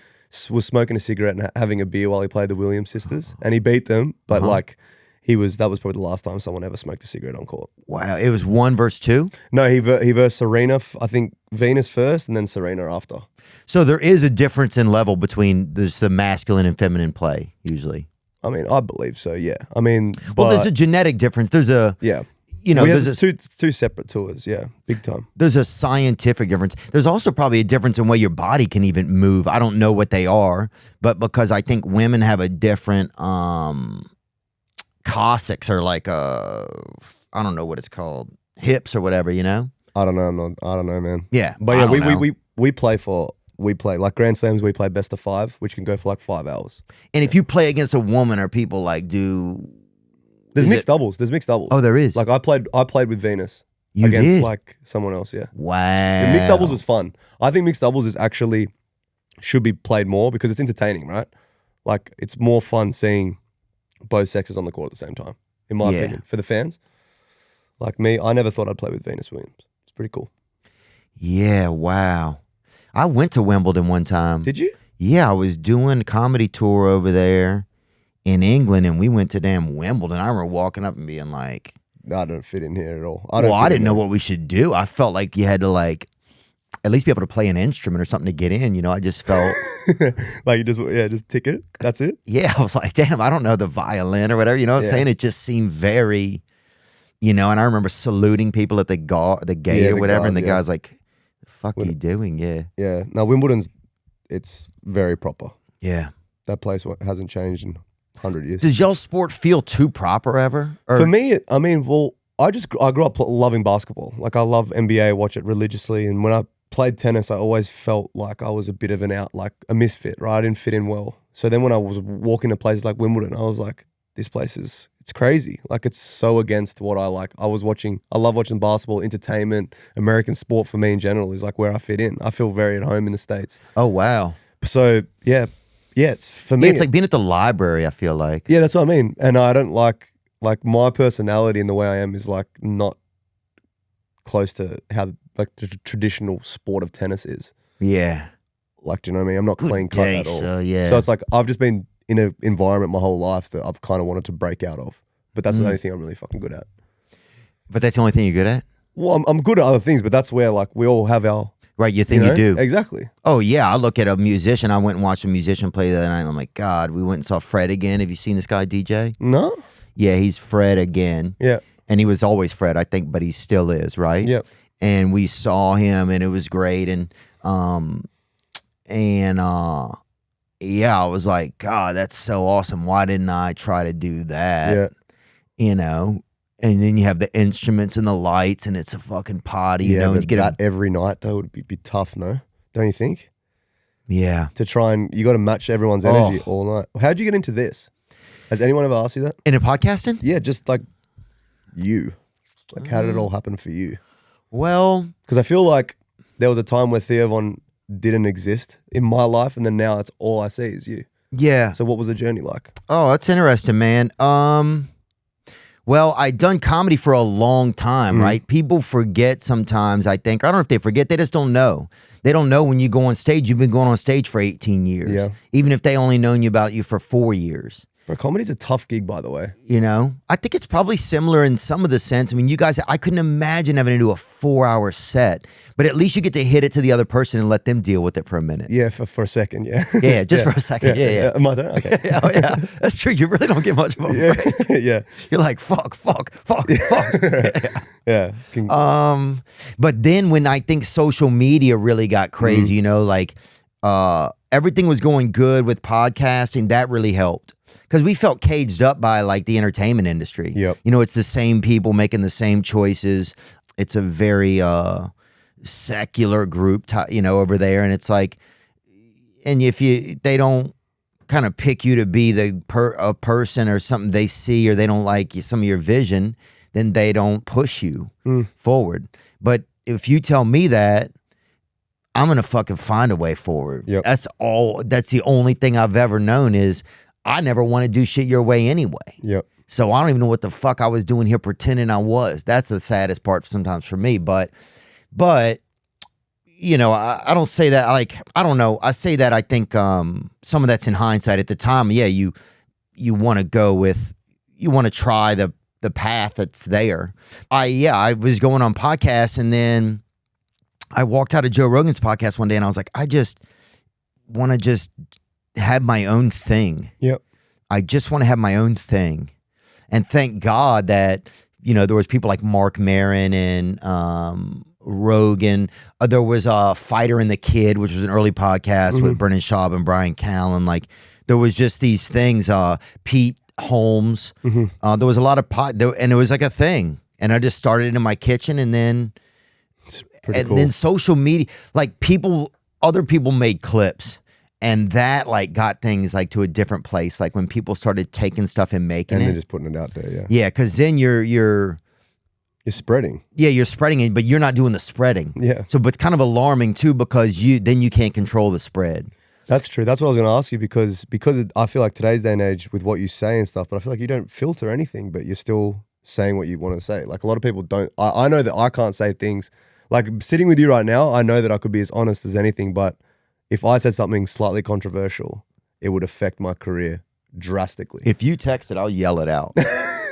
S3: was smoking a cigarette and having a beer while he played the Williams sisters, and he beat them, but like that was probably the last time someone ever smoked a cigarette on court.
S1: Wow, it was 1 versus 2?
S3: No, he versed Serena, I think Venus first and then Serena after.
S1: So there is a difference in level between the masculine and feminine play usually.
S3: I mean, I believe so, yeah. I mean,
S1: Well, there's a genetic difference. There's a
S3: yeah.
S1: You know,
S3: There's two separate tours, yeah, big time.
S1: There's a scientific difference. There's also probably a difference in way your body can even move. I don't know what they are, but because I think women have a different coccyx or like I don't know what it's called, hips or whatever, you know?
S3: I don't know, man.
S1: Yeah,
S3: But yeah, we play like Grand Slams, we play best of 5, which can go for like 5 hours.
S1: And if you play against a woman, are people like
S3: There's mixed doubles. There's mixed doubles.
S1: Oh, there is.
S3: Like I played with Venus.
S1: You
S3: against
S1: did?
S3: like someone else, yeah.
S1: Wow.
S3: And mixed doubles is fun. I think mixed doubles should be played more because it's entertaining, right? Like it's more fun seeing both sexes on the court at the same time, in my opinion, for the fans. Like me, I never thought I'd play with Venus Williams. It's pretty cool.
S1: Yeah, wow. I went to Wimbledon one time.
S3: Did you?
S1: Yeah, I was doing a comedy tour over there in England, and we went to damn Wimbledon. I remember walking up and being like,
S3: I don't fit in here at all.
S1: I didn't know what we should do. I felt like you had to like at least be able to play an instrument or something to get in. You know, I just felt
S3: like you just tick it. That's it.
S1: Yeah, I was like, damn, I don't know the violin or whatever. You know what I'm saying? It just seemed very, you know. And I remember saluting people at the gate or whatever, and the guy's like, "The fuck are you doing?" Yeah,
S3: yeah. Now it's very proper.
S1: Yeah,
S3: that place hasn't changed in 100 years.
S1: Does y'all sport feel too proper ever? Or?
S3: For me, I mean, well, I grew up loving basketball. Like I love NBA, watch it religiously, and when I played tennis, I always felt like I was a bit of a misfit, right? I didn't fit in well. So then when I was walking to places like Wimbledon, I was like, this place it's crazy. Like it's so against what I like. I love watching basketball, entertainment, American sport for me in general is like where I fit in. I feel very at home in the States.
S1: Oh, wow.
S3: So yeah, it's for me.
S1: Yeah, it's like being at the library, I feel like.
S3: Yeah, that's what I mean. And I don't like my personality and the way I am is like not close to how like the traditional sport of tennis is.
S1: Yeah.
S3: Like, do you know what I mean? I'm not clean cut at all.
S1: So, yeah.
S3: So it's like I've just been in an environment my whole life that I've kind of wanted to break out of. But that's the only thing I'm really fucking good at.
S1: But that's the only thing you're good at?
S3: Well, I'm good at other things, but that's where like we all have our...
S1: Right, you think you do.
S3: Exactly.
S1: Oh, yeah. I look at a musician. I went and watched a musician play the other night, and I'm like, God, we went and saw Fred again. Have you seen this guy, DJ?
S3: No.
S1: Yeah, he's Fred again.
S3: Yeah.
S1: And he was always Fred, I think, but he still is, right?
S3: Yep.
S1: And we saw him, and it was great. And yeah, I was like, God, that's so awesome. Why didn't I try to do that?
S3: Yeah.
S1: You know? And then you have the instruments and the lights, and it's a fucking party, you know? And you get
S3: that every night, though, would be tough, no? Don't you think?
S1: Yeah.
S3: To try and... You got to match everyone's energy all night. How'd you get into this? Has anyone ever asked you that?
S1: In a podcasting?
S3: Yeah, just like you. Like, how did it all happen for you?
S1: Well...
S3: Because I feel like there was a time where Theo didn't exist in my life, and then now it's all I see is you.
S1: Yeah.
S3: So what was the journey like?
S1: Oh, that's interesting, man. Well, I'd done comedy for a long time, right? People forget sometimes, I think. I don't know if they forget, they just don't know. They don't know when you go on stage, you've been going on stage for 18 years.
S3: Yeah.
S1: Even if they only known you about you for 4 years.
S3: Bro, comedy's a tough gig, by the way.
S1: You know? I think it's probably similar in some of the sense. I mean, you guys, I couldn't imagine having to do a 4-hour set, but at least you get to hit it to the other person and let them deal with it for a minute.
S3: Yeah, for a second, yeah.
S1: Yeah, just for a second. Yeah.
S3: My turn? Okay.
S1: Oh, yeah. That's true. You really don't get much of a break.
S3: Yeah.
S1: You're like, fuck.
S3: Yeah.
S1: But then when I think social media really got crazy, you know, like everything was going good with podcasting, that really helped. Because we felt caged up by like the entertainment industry.
S3: Yep.
S1: You know, it's the same people making the same choices. It's a very secular group, you know, over there. And it's like, and if they don't kind of pick you to be a person or something they see, or they don't like some of your vision, then they don't push you forward. But if you tell me that, I'm going to fucking find a way forward.
S3: Yep.
S1: That's the only thing I've ever known is I never want to do shit your way anyway.
S3: Yep.
S1: So I don't even know what the fuck I was doing here pretending I was. That's the saddest part sometimes for me. But you know, I don't say that like, I don't know. I say that I think some of that's in hindsight. At the time, yeah, you want to go with, you want to try the path that's there. I was going on podcasts, and then I walked out of Joe Rogan's podcast one day, and I was like, I just want to just have my own thing.
S3: Yep.
S1: I just want to have my own thing. And thank God that, you know, there was people like Mark Maron and Rogan. There was a Fighter and the Kid, which was an early podcast with Brennan Schaub and Brian Callen. Like, there was just these things. Pete Holmes. There was a lot of and it was like a thing. And I just started it in my kitchen, and then
S3: Cool.
S1: then social media, like other people made clips. And that like got things like to a different place. Like when people started taking stuff and making
S3: and
S1: it.
S3: then just putting it out there, yeah.
S1: Yeah, because then you're
S3: spreading.
S1: Yeah, you're spreading it, but you're not doing the spreading.
S3: Yeah.
S1: So, but it's kind of alarming too, because then you can't control the spread.
S3: That's true. That's what I was going to ask you, because I feel like today's day and age with what you say and stuff, but I feel like you don't filter anything, but you're still saying what you want to say. Like a lot of people don't. I know that I can't say things. Like sitting with you right now, I know that I could be as honest as anything, but if I said something slightly controversial, it would affect my career drastically.
S1: If you text it, I'll yell it out.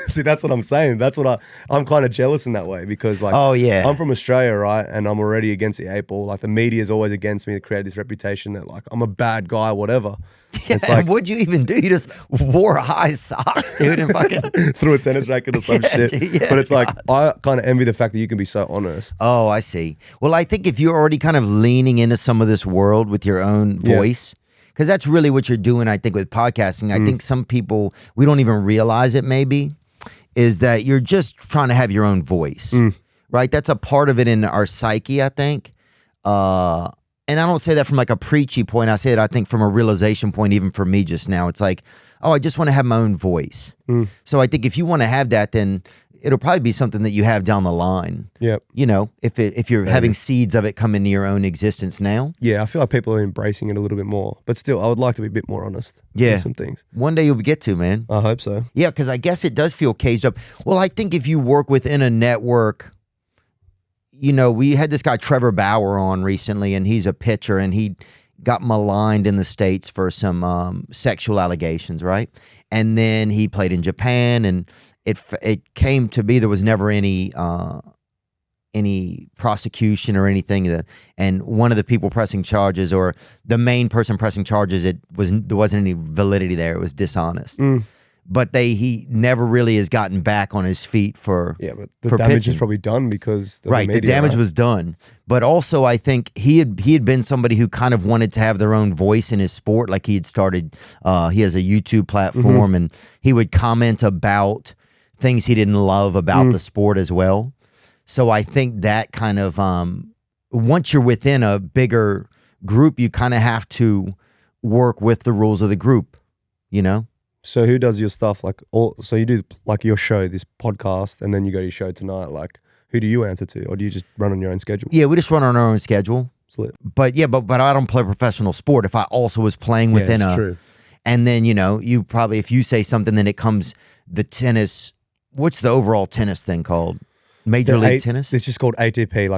S3: See, that's what I'm saying. That's what I'm kind of jealous in that way, because like,
S1: oh yeah,
S3: I'm from Australia, right? And I'm already against the 8 ball. Like the media is always against me to create this reputation that like I'm a bad guy, whatever.
S1: Yeah,
S3: it's like,
S1: and what'd you even do? You just wore high socks, dude, and fucking
S3: threw a tennis racket or some shit.
S1: Yeah,
S3: but it's like, I kind of envy the fact that you can be so honest.
S1: Oh, I see. Well, I think if you're already kind of leaning into some of this world with your own voice, because that's really what you're doing, I think, with podcasting. I think some people, we don't even realize it maybe, is that you're just trying to have your own voice, right? That's a part of it in our psyche, I think. And I don't say that from like a preachy point. I say it, I think, from a realization point, even for me just now. It's like, oh, I just want to have my own voice. So I think if you want to have that, then it'll probably be something that you have down the line.
S3: Yep.
S1: You know, if you're having seeds of it come into your own existence now.
S3: Yeah, I feel like people are embracing it a little bit more. But still, I would like to be a bit more honest.
S1: Yeah.
S3: With some things.
S1: One day you'll get to, man.
S3: I hope so.
S1: Yeah, because I guess it does feel caged up. Well, I think if you work within a network, you know, we had this guy Trevor Bauer on recently, and he's a pitcher, and he got maligned in the States for some sexual allegations, right? And then he played in Japan, and it came to be there was never any prosecution or anything. And one of the people pressing charges, or the main person pressing charges, there wasn't any validity there. It was dishonest. But he never really has gotten back on his feet for
S3: but the damage
S1: pitching.
S3: is probably done because of
S1: right,
S3: the media,
S1: the damage was done. But also, I think he had been somebody who kind of wanted to have their own voice in his sport. Like he had started, he has a YouTube platform, and he would comment about things he didn't love about the sport as well. So I think that kind of, once you're within a bigger group, you kind of have to work with the rules of the group, you know?
S3: So who does your stuff? So you do like your show, this podcast, and then you go to your show tonight. Like, who do you answer to, or do you just run on your own schedule?
S1: Yeah, we just run on our own schedule.
S3: Split.
S1: But yeah, but I don't play professional sport. If I also was playing within
S3: true.
S1: And then, you know, you probably, if you say something, then it comes the tennis. What's the overall tennis thing called? Major League Tennis?
S3: It's just called ATP.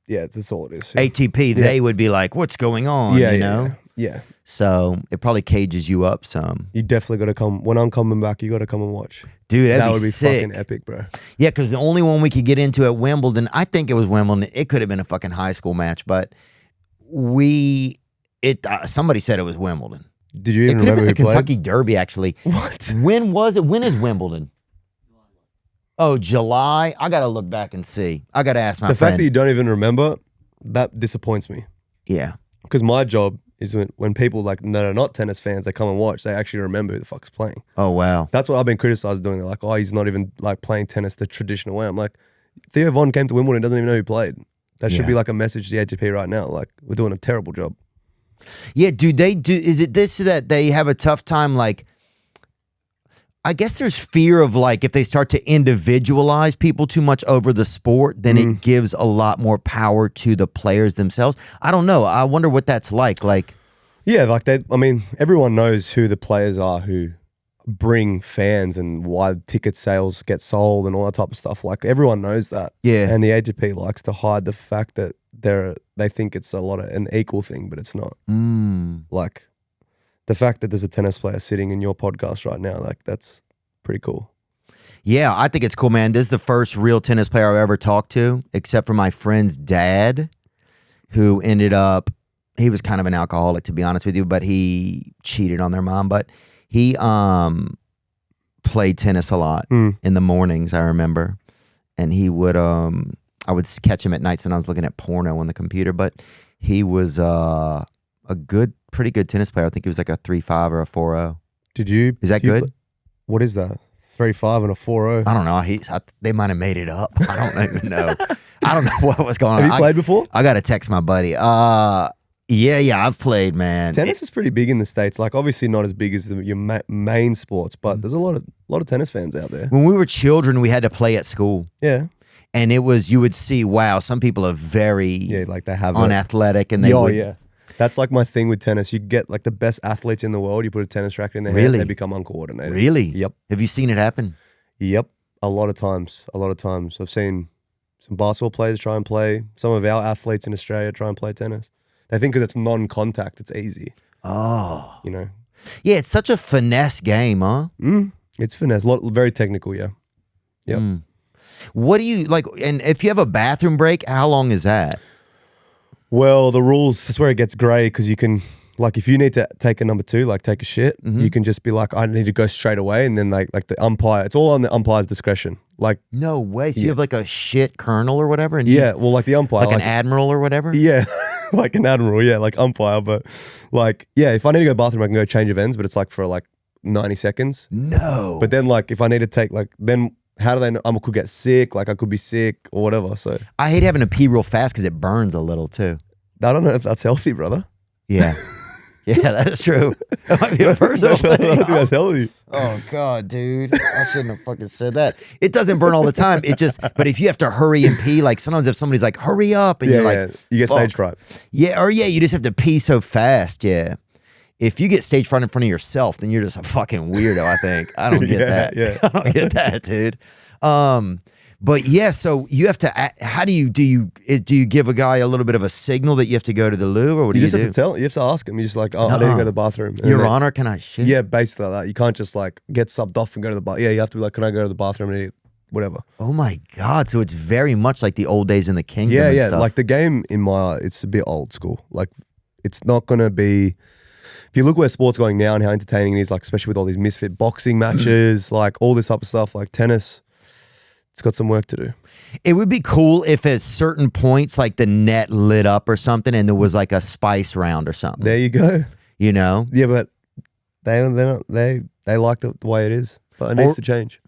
S3: That's all it is. Yeah.
S1: ATP. They would be like, "What's going on?"
S3: Yeah,
S1: you know.
S3: Yeah.
S1: So it probably cages you up some.
S3: You definitely got to come. When I'm coming back, you got to come and watch.
S1: Dude,
S3: that would be
S1: sick.
S3: fucking epic, bro.
S1: Yeah, because the only one we could get into at Wimbledon, I think it was Wimbledon. It could have been a fucking high school match, but somebody said it was Wimbledon.
S3: Did you
S1: It
S3: even
S1: could have
S3: remember
S1: been
S3: who
S1: the
S3: played?
S1: Kentucky Derby, actually.
S3: What?
S1: When was it? When is Wimbledon? Oh, July. I gotta look back and see. I gotta ask my
S3: The
S1: friend.
S3: fact that you don't even remember, that disappoints me.
S1: Yeah.
S3: Because my job is when people like that are not tennis fans, they come and watch, they actually remember who the fuck's playing.
S1: Oh wow.
S3: That's what I've been criticized doing. They're like, oh, he's not even like playing tennis the traditional way. I'm like, Theo Von came to Wimbledon, doesn't even know who played. That should be like a message to the ATP right now. Like, we're doing a terrible job.
S1: Yeah, do they do? Is it this that they have a tough time? Like, I guess there's fear of like if they start to individualize people too much over the sport, then it gives a lot more power to the players themselves. I don't know. I wonder what that's like. Like,
S3: Yeah, like I mean, everyone knows who the players are who bring fans and why ticket sales get sold and all that type of stuff. Like everyone knows that.
S1: Yeah.
S3: And the ATP likes to hide the fact that they think it's an equal thing, but it's not. Like the fact that there's a tennis player sitting in your podcast right now, like that's pretty cool.
S1: Yeah, I think it's cool, man. This is the first real tennis player I've ever talked to, except for my friend's dad, who ended up, he was kind of an alcoholic, to be honest with you, but he cheated on their mom. But he played tennis a lot in the mornings, I remember. And he would, I would catch him at nights when I was looking at porno on the computer. But he was a pretty good tennis player. I think he was like a 3.5 or a 4.0. Is that good?
S3: What is that? 3.5 and a 4.0.
S1: I don't know. They might have made it up. I don't even know. I don't know what was going on.
S3: Have you played before?
S1: I got to text my buddy. Yeah, I've played, man.
S3: Tennis is pretty big in the States. Like obviously not as big as your main sports, but there's a lot of tennis fans out there.
S1: When we were children, we had to play at school.
S3: Yeah.
S1: And it was, you would see, wow, some people are very
S3: like they have
S1: unathletic. And they would,
S3: yeah. That's like my thing with tennis. You get like the best athletes in the world, you put a tennis racket in their hand, they become uncoordinated.
S1: Really?
S3: Yep.
S1: Have you seen it happen?
S3: Yep. A lot of times. I've seen some basketball players try and play. Some of our athletes in Australia try and play tennis. They think because it's non-contact, it's easy.
S1: Oh.
S3: You know?
S1: Yeah, it's such a finesse game, huh?
S3: It's finesse. Very technical, yeah. Yep.
S1: What do you, like, and if you have a bathroom break, how long is that?
S3: Well, the rules, that's where it gets grey because you can, like, if you need to take a number 2, like take a shit, you can just be like, I need to go straight away. And then like the umpire, it's all on the umpire's discretion. Like,
S1: no way. So you have like a shit colonel or whatever? And
S3: well, like the umpire.
S1: Like an admiral or whatever?
S3: Yeah, like an admiral, yeah, like umpire. But like, yeah, if I need to go to the bathroom, I can go change of ends, but it's like for like 90 seconds.
S1: No.
S3: But then like, if I need to take like, then how do they know? I could get sick, like I could be sick or whatever. So
S1: I hate having to pee real fast because it burns a little too.
S3: I don't know if that's healthy, brother.
S1: Yeah. Yeah, that's true. That might be a personal thing.
S3: I don't think that's healthy.
S1: Oh, God, dude. I shouldn't have fucking said that. It doesn't burn all the time. It just, but if you have to hurry and pee, like sometimes if somebody's like, hurry up, and you're like,
S3: you get stage fright.
S1: Yeah, you just have to pee so fast, yeah. If you get stage fright in front of yourself, then you're just a fucking weirdo, I think. I don't get that.
S3: Yeah.
S1: I don't get that, dude. But yeah, so you have to, how do you give a guy a little bit of a signal that you have to go to the loo, or what do you do?
S3: You have to ask him. You're just like, oh, I need to go to the bathroom. And
S1: Your Honor, can I shit?
S3: Yeah, basically like that. You can't just like get subbed off and go to the bathroom. Yeah, you have to be like, can I go to the bathroom and eat whatever?
S1: Oh my God. So it's very much like the old days in the kingdom and stuff.
S3: Like the game in my, it's a bit old school. Like it's not going to be, if you look where sport's going now and how entertaining it is, like especially with all these misfit boxing matches, like all this type of stuff, like tennis, it's got some work to do.
S1: It would be cool if at certain points, like the net lit up or something, and there was like a spice round or something.
S3: There you go.
S1: You know?
S3: Yeah, but they like the way it is, but it needs to change.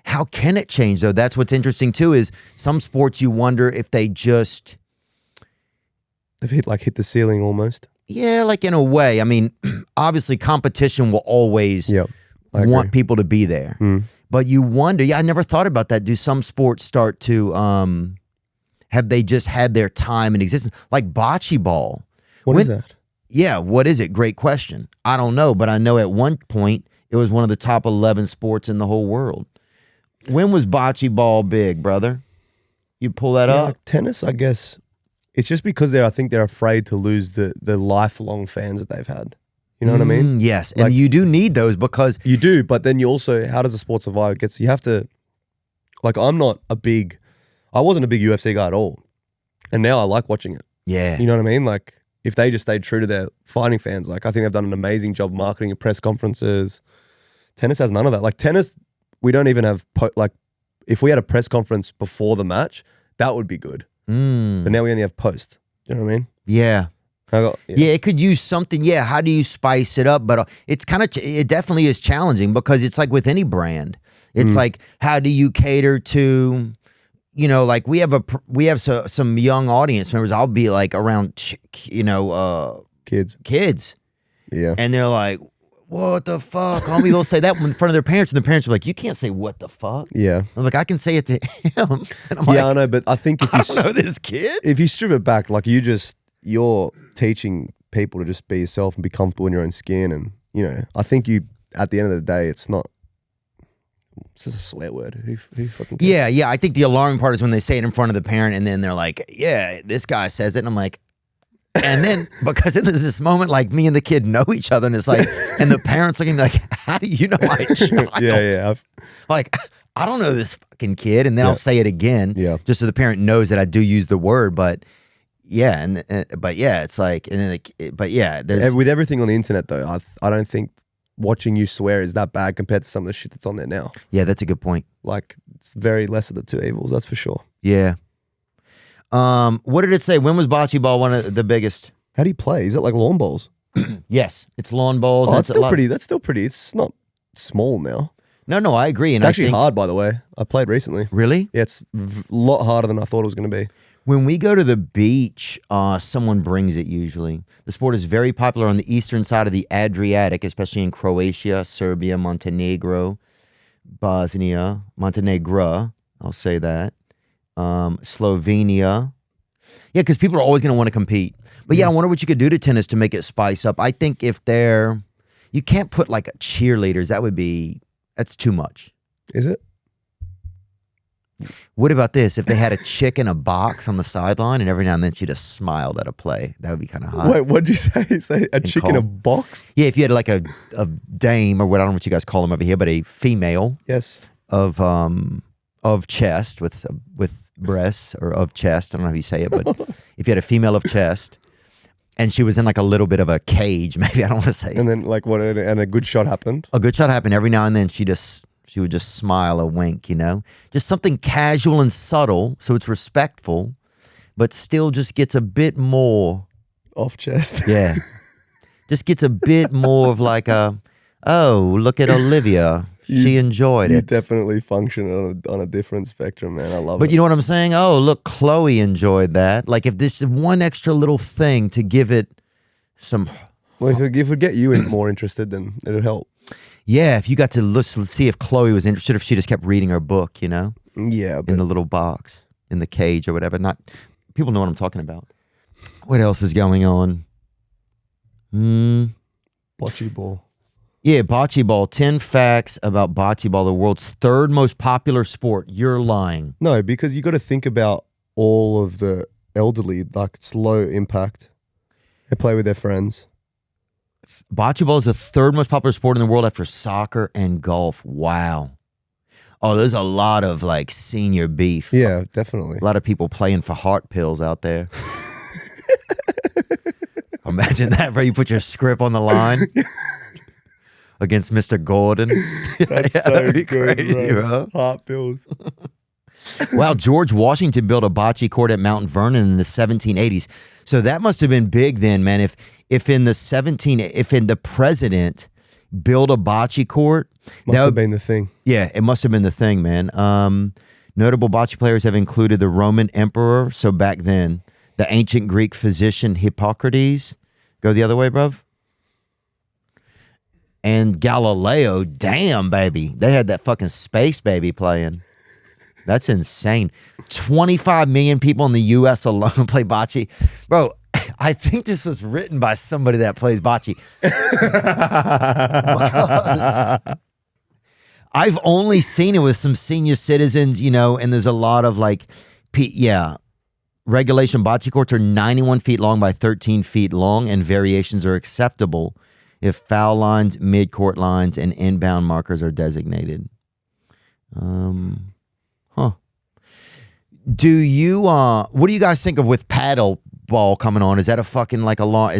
S1: How can it change though? That's what's interesting too. Is some sports you wonder if they've hit
S3: the ceiling almost.
S1: Yeah, like in a way. I mean, obviously, competition will always want people to be there. But you wonder, I never thought about that. Do some sports start to, have they just had their time in existence? Like bocce ball.
S3: What is that?
S1: Yeah, what is it? Great question. I don't know, but I know at one point it was one of the top 11 sports in the whole world. When was bocce ball big, brother? You pull that up?
S3: Like tennis, I guess. It's just because I think they're afraid to lose the lifelong fans that they've had. You know what I mean?
S1: Yes,
S3: like,
S1: and you do need those because...
S3: You do, but then you also, how does a sport survive? You have to, like I wasn't a big UFC guy at all. And now I like watching it.
S1: Yeah.
S3: You know what I mean? Like if they just stayed true to their fighting fans, like I think they've done an amazing job marketing and press conferences. Tennis has none of that. Like tennis, we don't even have, like if we had a press conference before the match, that would be good. But now we only have post. You know what I mean?
S1: Yeah. It could use something. Yeah, how do you spice it up? But it's it definitely is challenging because it's like with any brand. It's like, how do you cater to, like we have some young audience members. I'll be like around, kids.
S3: Yeah.
S1: And they're like, what the fuck? Homie, they'll say that in front of their parents, and their parents are like, you can't say what the fuck.
S3: Yeah.
S1: I'm like, I can say it to him. And I'm
S3: I know, but I think if
S1: I don't know this kid.
S3: If you strip it back, like you're teaching people to just be yourself and be comfortable in your own skin. And, you know, I think at the end of the day, it's just a swear word. Who fucking cares?
S1: Yeah. I think the alarming part is when they say it in front of the parent and then they're like, yeah, this guy says it. And I'm like, and then, because then there's this moment like me and the kid know each other and it's like, and the parents looking at me like, how do you know my child?
S3: Yeah.
S1: Like, I don't know this fucking kid. And then I'll say it again just so the parent knows that I do use the word. But yeah, it's like, and then but yeah, there's.
S3: With everything on the internet though, I don't think watching you swear is that bad compared to some of the shit that's on there now.
S1: Yeah, that's a good point.
S3: Like, it's very less of the two evils, that's for sure.
S1: Yeah. What did it say? When was bocce ball one of the biggest?
S3: How do you play? Is it like lawn bowls?
S1: Yes, it's lawn bowls.
S3: Oh,
S1: and
S3: that's still pretty. That's still pretty. It's not small now.
S1: No, I agree. And
S3: It's actually
S1: I think,
S3: hard, by the way. I played recently.
S1: Really?
S3: Yeah, it's a lot harder than I thought it was going to be.
S1: When we go to the beach, someone brings it usually. The sport is very popular on the eastern side of the Adriatic, especially in Croatia, Serbia, Montenegro, Bosnia, Montenegro, I'll say that, Slovenia. Yeah, because people are always going to want to compete. But yeah, I wonder what you could do to tennis to make it spice up. I think if you can't put like cheerleaders, that's too much.
S3: Is it?
S1: What about this? If they had a chick in a box on the sideline and every now and then she just smiled at a play, that would be kind of hot.
S3: Wait, what did you say? Say a chick in a box?
S1: Yeah, if you had like a dame or what, I don't know what you guys call them over here, but a female
S3: Yes.
S1: of chest with breasts, or of chest, I don't know how you say it, but if you had a female of chest and she was in like a little bit of a cage, maybe, I don't want to say it.
S3: And then like what? And a good shot happened.
S1: A good shot happened every now and then. She would just smile, a wink, you know, just something casual and subtle, so it's respectful, but still just gets a bit more
S3: Off chest.
S1: Yeah, just gets a bit more of like look at Olivia, she enjoyed
S3: You
S1: it.
S3: definitely function on a different spectrum, man. I love it.
S1: But you know what I'm saying? Oh, look, Chloe enjoyed that. Like if this is one extra little thing to give it some.
S3: Well, if it would get you more interested, then it'd help.
S1: Yeah, if you got to let's see if Chloe was interested, if she just kept reading her book, you know,
S3: Yeah, but
S1: in the little box, in the cage or whatever. Not people know what I'm talking about. What else is going on?
S3: bocce ball.
S1: Yeah, bocce ball. 10 facts about bocce ball, the world's third most popular sport. You're lying.
S3: No, because you got to think about all of the elderly. Like, it's low impact. They play with their friends.
S1: Bocce ball is the third most popular sport in the world after soccer and golf. Wow. Oh, there's a lot of like senior beef.
S3: Yeah, definitely.
S1: A lot of people playing for heart pills out there. Imagine that, bro. You put your script on the line against Mr. Gordon.
S3: That's
S1: Yeah,
S3: so
S1: that'd be
S3: good,
S1: crazy, bro.
S3: Heart pills.
S1: Wow, George Washington built a bocce court at Mount Vernon in the 1780s. So that must have been big then, man. If the president built a bocce court,
S3: Must have been the thing.
S1: yeah, it must have been the thing, man. Notable bocce players have included the Roman emperor. So back then, the ancient Greek physician Hippocrates. Go the other way, bruv. And Galileo. Damn, baby. They had that fucking space baby playing. That's insane. 25 million people in the U.S. alone play bocce. Bro, I think this was written by somebody that plays bocce. I've only seen it with some senior citizens, you know, and there's a lot of like, regulation bocce courts are 91 feet long by 13 feet long, and variations are acceptable if foul lines, mid-court lines, and inbound markers are designated. Do you what do you guys think of with paddle ball coming on? Is that a fucking like alarm?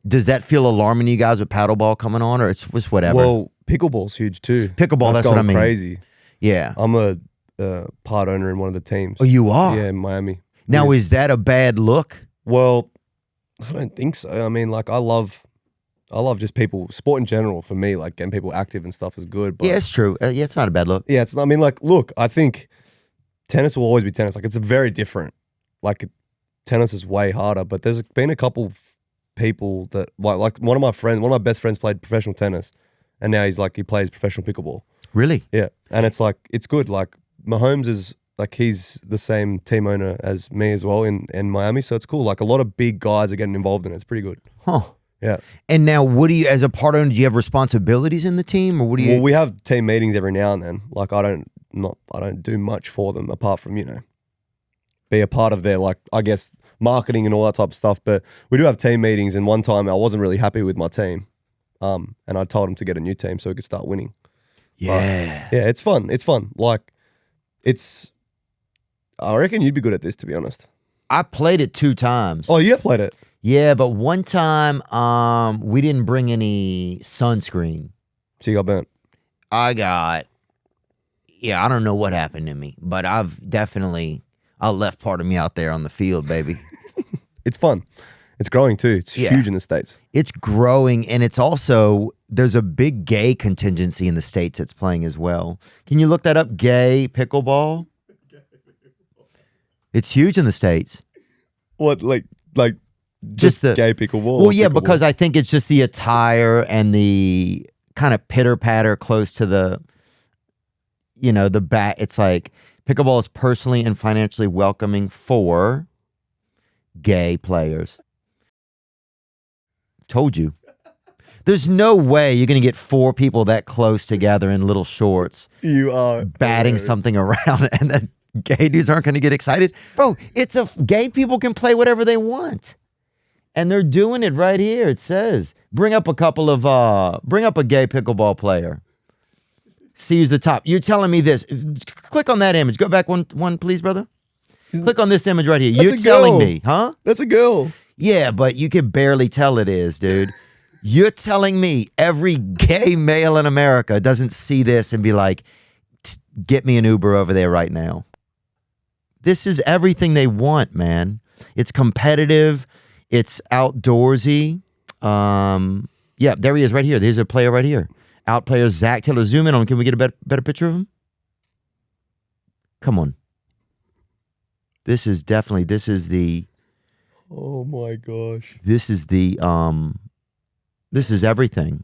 S1: Does that feel alarming to you guys with paddle ball coming on, or it's just whatever?
S3: Well, pickleball's huge too.
S1: Pickleball, that's what I
S3: going
S1: mean.
S3: Crazy.
S1: Yeah.
S3: I'm a part owner in one of the teams.
S1: Oh, you are?
S3: Yeah, in Miami.
S1: Now,
S3: Yeah.
S1: is that a bad look?
S3: Well, I don't think so. I mean, like I love just people, sport in general. For me, like getting people active and stuff is good. But
S1: Yeah, it's true. Yeah, it's not a bad look.
S3: yeah, it's. I mean, like, look, I think tennis will always be tennis. Like, it's very different. Like, tennis is way harder. But there's been a couple people that like one of my best friends played professional tennis, and now he plays professional pickleball.
S1: Really?
S3: Yeah, and it's like it's good. Like Mahomes is like he's the same team owner as me as well in Miami, so it's cool. Like a lot of big guys are getting involved in it. It's pretty good.
S1: Huh.
S3: Yeah.
S1: And now, what do you, as a part owner, do you have responsibilities in the team, or what do you?
S3: Well, we have team meetings every now and then. Like I don't do much for them apart from, be a part of their, like, I guess, marketing and all that type of stuff. But we do have team meetings, and one time I wasn't really happy with my team. And I told them to get a new team so we could start winning.
S1: Yeah.
S3: But, yeah, it's fun. It's fun. Like, I reckon you'd be good at this, to be honest.
S1: I played it 2 times.
S3: Oh, you have played it?
S1: Yeah, but one time we didn't bring any sunscreen.
S3: So you got burnt?
S1: I don't know what happened to me, but I left part of me out there on the field, baby.
S3: It's fun. It's growing too. It's huge in the States.
S1: It's growing, and it's also, there's a big gay contingency in the States that's playing as well. Can you look that up? Gay pickleball? It's huge in the States.
S3: What, like
S1: just the
S3: gay pickleball?
S1: Well, yeah,
S3: pickleball?
S1: because I think it's just the attire and the kind of pitter patter close to the, the bat. It's like pickleball is personally and financially welcoming for gay players. Told you. There's no way you're going to get 4 people that close together in little shorts.
S3: You are
S1: batting something around, and the gay dudes aren't going to get excited. Bro, gay people can play whatever they want. And they're doing it right here. It says, bring up a gay pickleball player. See who's the top. You're telling me this. Click on that image. Go back one, please, brother. Click on this image right here. You're telling me, huh?
S3: That's a girl.
S1: Yeah, but you can barely tell it is, dude. You're telling me every gay male in America doesn't see this and be like, get me an Uber over there right now. This is everything they want, man. It's competitive. It's outdoorsy. Yeah, there he is right here. There's a player right here. Out player Zach Taylor. Zoom in on him. Can we get a better picture of him? Come on. This is the.
S3: Oh my gosh.
S1: This is everything.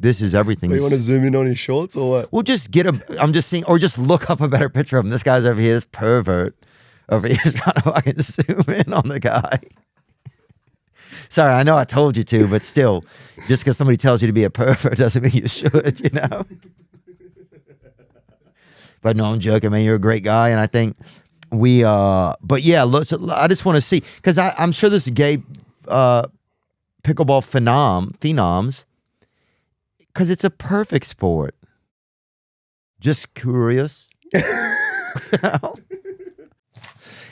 S1: This is everything.
S3: You want to zoom in on his shorts or what?
S1: We'll just I'm just seeing, or just look up a better picture of him. This guy's over here, this pervert over here trying to fucking zoom in on the guy. Sorry, I know I told you to, but still, just because somebody tells you to be a pervert doesn't mean you should, But no, I'm joking, man. You're a great guy, and I think but yeah, look, so I just want to see, because I'm sure there's gay pickleball phenoms, because it's a perfect sport. Just curious.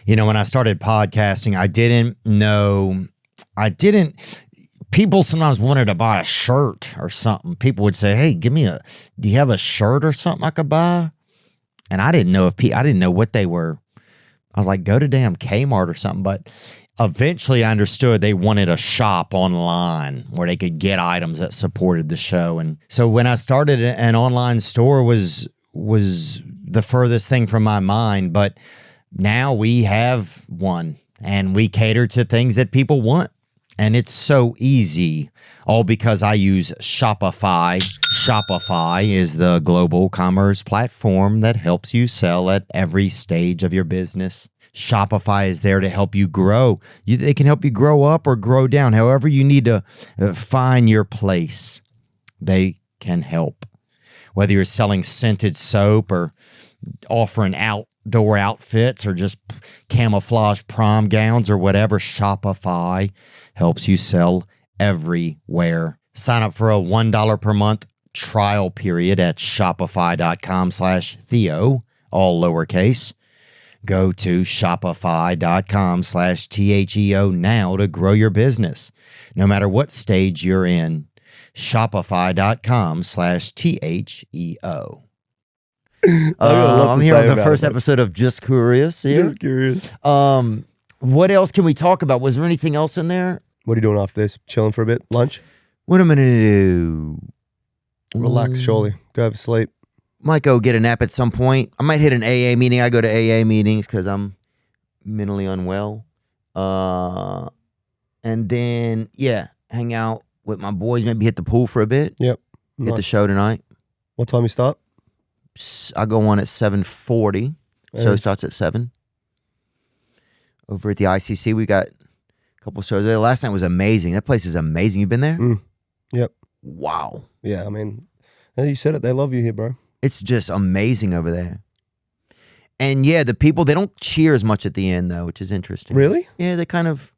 S1: When I started podcasting, people sometimes wanted to buy a shirt or something. People would say, hey, do you have a shirt or something I could buy? And I didn't know I didn't know what they were. I was like, go to damn Kmart or something. But eventually I understood they wanted a shop online where they could get items that supported the show. And so when I started, an online store was the furthest thing from my mind. But now we have one, and we cater to things that people want. And it's so easy, all because I use Shopify. Shopify is the global commerce platform that helps you sell at every stage of your business. Shopify is there to help you grow. They can help you grow up or grow down. However you need to find your place, they can help. Whether you're selling scented soap or offering outdoor outfits or just camouflage prom gowns or whatever, Shopify helps you sell everywhere. Sign up for a $1 per month trial period at shopify.com/Theo, all lowercase. Go to shopify.com/THEO now to grow your business, no matter what stage you're in. Shopify.com/THEO. I'm here on the first episode of Just Curious. Here.
S3: Just curious.
S1: What else can we talk about? Was there anything else in there?
S3: What are you doing after this? Chilling for a bit? Lunch?
S1: What am I going to do?
S3: Relax, surely. Go have a sleep.
S1: Might go get a nap at some point. I might hit an AA meeting. I go to AA meetings because I'm mentally unwell. And then, hang out with my boys. Maybe hit the pool for a bit.
S3: Yep.
S1: Hit the show tonight.
S3: What time you start?
S1: I go on at 7:40. Show starts at 7. Over at the ICC, we got a couple shows there. Last night was amazing. That place is amazing. You been there?
S3: Yep.
S1: Wow.
S3: Yeah, I mean, you said it. They love you here, bro.
S1: It's just amazing over there. And yeah, the people, they don't cheer as much at the end though, which is interesting.
S3: Really?
S1: Yeah, they kind of,